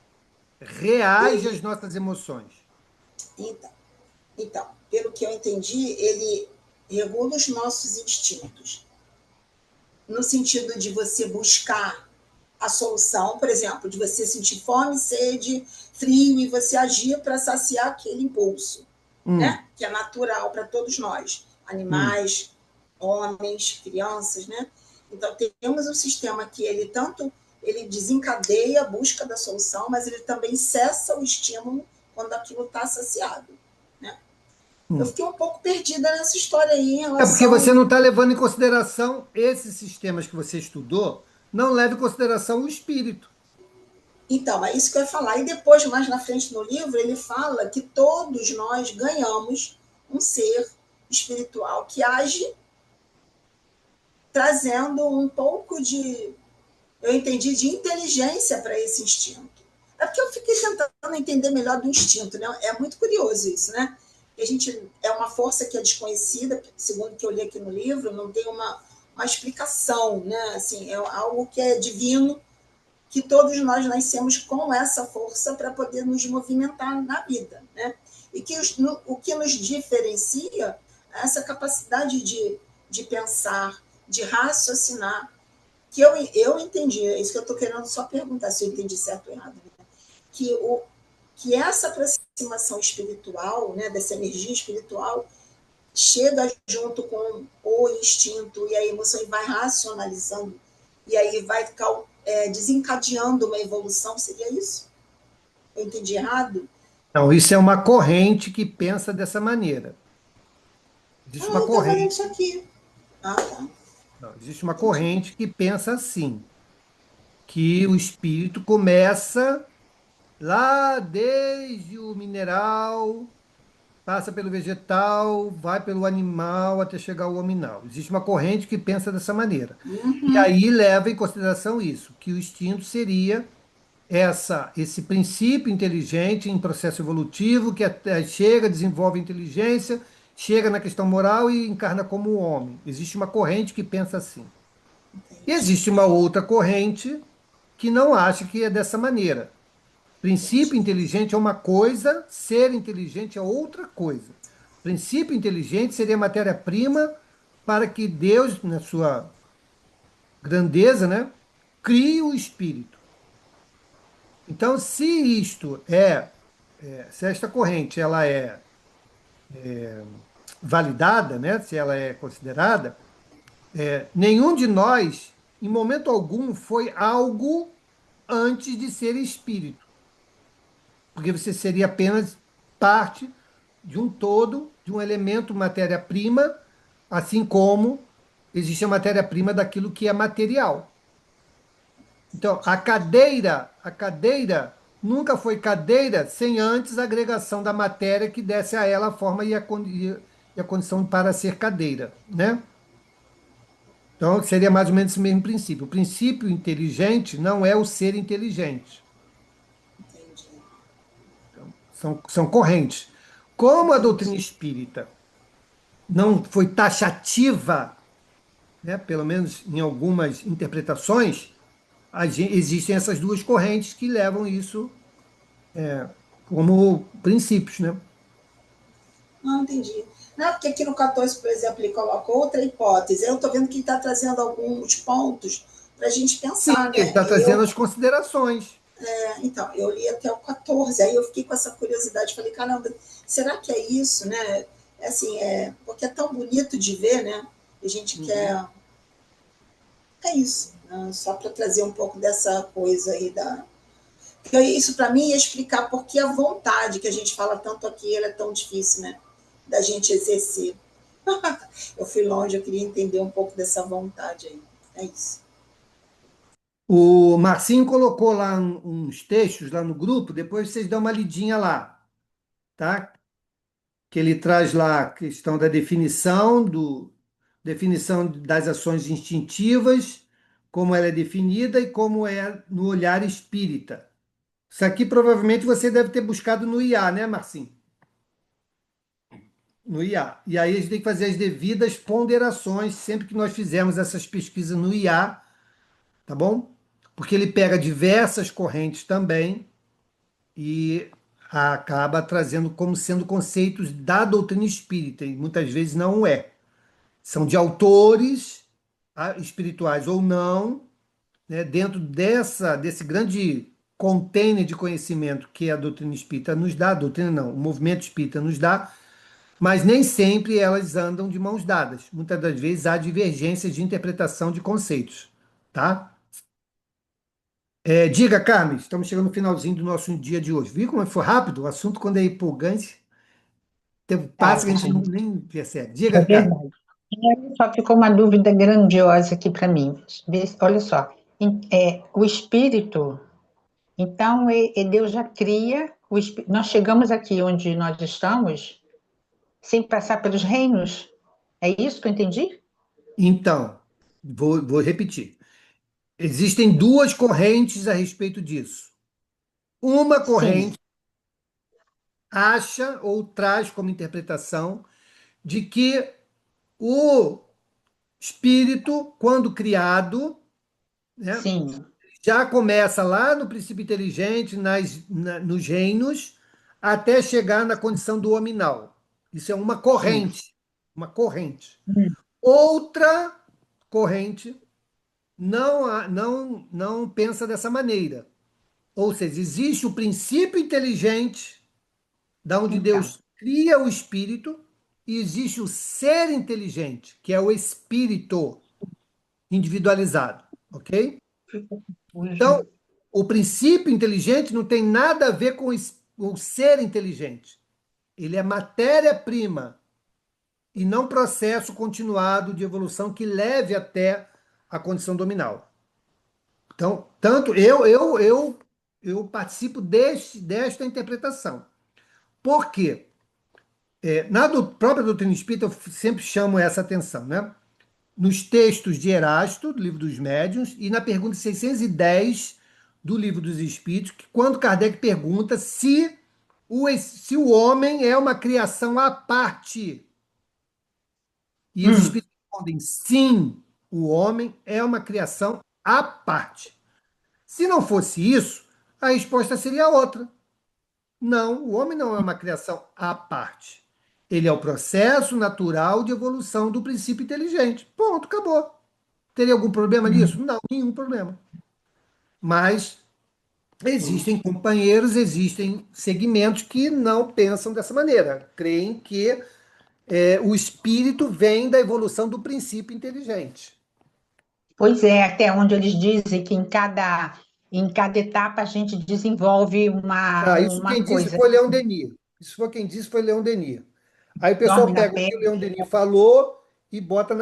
às nossas emoções. Então, pelo que eu entendi, ele regula os nossos instintos. No sentido de você buscar a solução, por exemplo, de você sentir fome, sede, frio, e você agir para saciar aquele impulso, né? Que é natural para todos nós, animais, homens, crianças, né? Então, temos um sistema que ele desencadeia a busca da solução, mas ele também cessa o estímulo quando aquilo está saciado, né? Eu fiquei um pouco perdida nessa história aí em relação... É porque você não está levando em consideração esses sistemas que você estudou, não leva em consideração o espírito. Então, é isso que eu ia falar. E depois, mais na frente no livro, ele fala que todos nós ganhamos um ser espiritual que age trazendo um pouco de, eu entendi, de inteligência para esse instinto. É porque eu fiquei tentando entender melhor do instinto, né? É muito curioso isso, né? A gente é uma força que é desconhecida, segundo o que eu li aqui no livro, não tem uma explicação, né? Assim, é algo que é divino, que todos nós nascemos com essa força para poder nos movimentar na vida, né? E que o que nos diferencia é essa capacidade de pensar, de raciocinar, que eu entendi, é isso que eu estou querendo só perguntar se eu entendi certo ou errado, né? Que essa aproximação espiritual, né, dessa energia espiritual, chega junto com o instinto e a emoção e vai racionalizando, e aí vai desencadeando uma evolução, seria isso? Eu entendi errado? Não, isso é uma corrente que pensa dessa maneira. Existe uma corrente. Isso aqui. Tá. Não, existe uma corrente que pensa assim, que o espírito começa Lá desde o mineral, passa pelo vegetal, vai pelo animal até chegar ao hominal. Existe uma corrente que pensa dessa maneira. E Uhum. aí leva em consideração isso, que o instinto seria esse princípio inteligente em processo evolutivo que até chega, desenvolve inteligência, chega na questão moral e encarna como um homem. Existe uma corrente que pensa assim. E Entendi, existe uma outra corrente que não acha que é dessa maneira. Princípio entendi. inteligente é uma coisa, ser inteligente é outra coisa. Princípio inteligente seria matéria-prima para que Deus, na sua grandeza, né, crie o espírito. Então, se isto se esta corrente ela é validada, né, se ela é considerada, nenhum de nós, em momento algum, foi algo antes de ser espírito, porque você seria apenas parte de um todo, de um elemento matéria-prima, assim como existe a matéria-prima daquilo que é material. Então, a cadeira nunca foi cadeira sem antes a agregação da matéria que desse a ela a forma e a condição para ser cadeira, né? Então, seria mais ou menos esse mesmo princípio. O princípio inteligente não é o ser inteligente. Entendi, São correntes. Como a doutrina entendi. espírita não foi taxativa, né, pelo menos em algumas interpretações, existem essas duas correntes que levam isso como princípios, né? Não, entendi. Não, porque aqui no 14, por exemplo, ele coloca outra hipótese. Eu estou vendo que ele está trazendo alguns pontos para a gente Sim, pensar, ele né? está trazendo as considerações. Então, eu li até o 14, aí eu fiquei com essa curiosidade, falei, caramba, será que é isso, né? É assim, porque é tão bonito de ver, né? A gente Uhum. quer. É isso, né? Só para trazer um pouco dessa coisa aí da. Porque isso para mim ia explicar por que a vontade que a gente fala tanto aqui ela é tão difícil, né? Da gente exercer. Eu fui longe, eu queria entender um pouco dessa vontade aí. É isso. O Marcinho colocou lá uns textos lá no grupo, depois vocês dão uma lidinha lá, tá? Que ele traz lá a questão da definição das ações instintivas, como ela é definida e como é no olhar espírita. Isso aqui provavelmente você deve ter buscado no IA, né, Marcinho? No IA. E aí a gente tem que fazer as devidas ponderações sempre que nós fizermos essas pesquisas no IA, tá bom? Porque ele pega diversas correntes também e acaba trazendo como sendo conceitos da doutrina espírita, e muitas vezes não é. São de autores espirituais ou não, né, dentro desse grande container de conhecimento que a doutrina espírita nos dá, a doutrina não, o movimento espírita nos dá, mas nem sempre elas andam de mãos dadas. Muitas das vezes há divergências de interpretação de conceitos, tá? Diga, Carmen, estamos chegando no finalzinho do nosso dia de hoje. Viu como foi rápido? O assunto, quando é empolgante, tempo passa que a gente Passa. nem percebe. É Diga, Carmen. verdade. Só ficou uma dúvida grandiosa aqui para mim. Olha só, o espírito, então Deus já cria, nós chegamos aqui onde nós estamos sem passar pelos reinos? É isso que eu entendi? Então, vou repetir. Existem duas correntes a respeito disso. Uma Sim, corrente acha ou traz como interpretação de que o espírito, quando criado, né, sim, já começa lá no princípio inteligente, nos reinos, até chegar na condição do hominal. Isso é uma sim. corrente. Uma corrente. Hum, Outra corrente não pensa dessa maneira. Ou seja, existe o princípio inteligente, da onde Então, Deus cria o espírito, e existe o ser inteligente, que é o espírito individualizado, ok? fica Então, confuso. o princípio inteligente não tem nada a ver com o ser inteligente. Ele é matéria-prima e não processo continuado de evolução que leve até a condição dominal. Então, tanto eu eu participo desta interpretação. Por quê? Na própria doutrina espírita, eu sempre chamo essa atenção, né? Nos textos de Erasto, do Livro dos Médiuns, e na pergunta 610 do Livro dos Espíritos, que quando Kardec pergunta se o homem é uma criação à parte. E os espíritos respondem: sim, o homem é uma criação à parte. Se não fosse isso, a resposta seria outra. Não, o homem não é uma criação à parte. Ele é o processo natural de evolução do princípio inteligente. Ponto, acabou. Teria algum problema nisso? Não, nenhum problema. Mas existem companheiros, existem segmentos que não pensam dessa maneira. Creem que o espírito vem da evolução do princípio inteligente. Pois é, até onde eles dizem que em cada etapa a gente desenvolve Isso uma quem disse coisa. foi Leon Denis. Isso foi quem disse foi Leon Denis. Aí o pessoal Dorme na pega o que o pele. Leon Denis falou e bota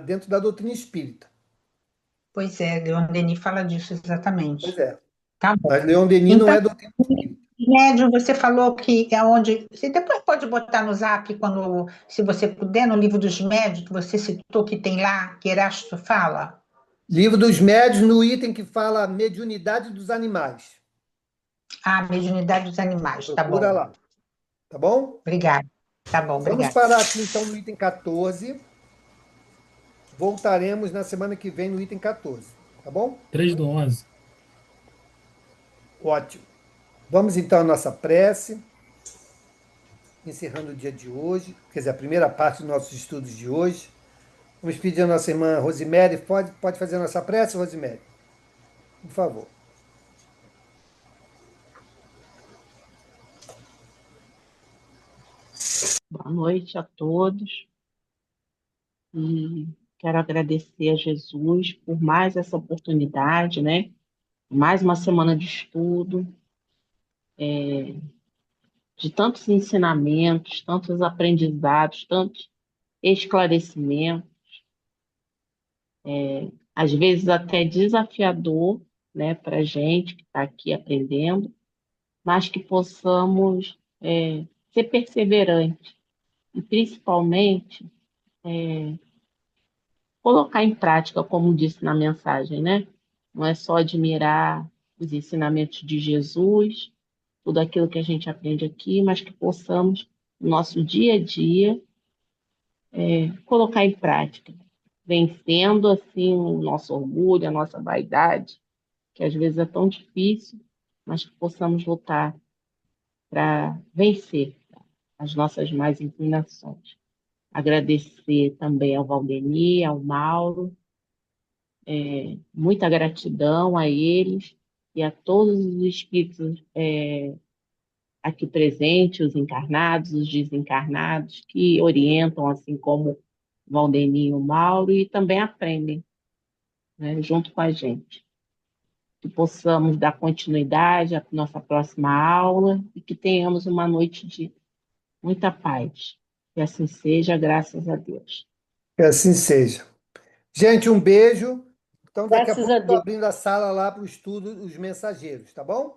dentro da doutrina espírita. Pois é, Leon Denis fala disso Pois exatamente. é. Tá bom. Mas Leon Denis não Então, é doutrina espírita. médium, você falou que é onde. Você depois pode botar no Zap, se você puder, no livro dos médios, que você citou que tem lá, que Erasto fala. Livro dos Médios, no item que fala mediunidade dos animais. Ah, mediunidade dos animais, tá Procura bom. lá. Tá bom? Obrigada. Tá bom, Vamos obrigada. parar aqui então no item 14. Voltaremos na semana que vem no item 14. Tá bom? 3/11. Ótimo. Vamos então à nossa prece, encerrando o dia de hoje, quer dizer, a primeira parte dos nossos estudos de hoje. Vamos pedir a nossa irmã Rosemary, pode fazer a nossa prece, Rosemary? Por favor. Boa noite a todos e quero agradecer a Jesus por mais essa oportunidade, né? Mais uma semana de estudo, de tantos ensinamentos, tantos aprendizados, tantos esclarecimentos, às vezes até desafiador, né, para a gente que está aqui aprendendo, mas que possamos ser perseverantes e principalmente colocar em prática, como disse na mensagem, né? Não é só admirar os ensinamentos de Jesus, tudo aquilo que a gente aprende aqui, mas que possamos, no nosso dia a dia, colocar em prática, vencendo, assim, o nosso orgulho, a nossa vaidade, que às vezes é tão difícil, mas que possamos lutar para vencer as nossas más inclinações. Agradecer também ao Valdemir, ao Mauro, muita gratidão a eles e a todos os espíritos aqui presentes, os encarnados, os desencarnados, que orientam, assim como o Valdemir e o Mauro, e também aprendem, né, junto com a gente. Que possamos dar continuidade à nossa próxima aula e que tenhamos uma noite de muita paz. Que assim seja, graças a Deus. Que assim seja. Gente, um beijo. Então, daqui a Graças pouco a eu estou Deus. abrindo a sala lá para o estudo Os Mensageiros, tá bom?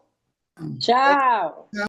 Tchau.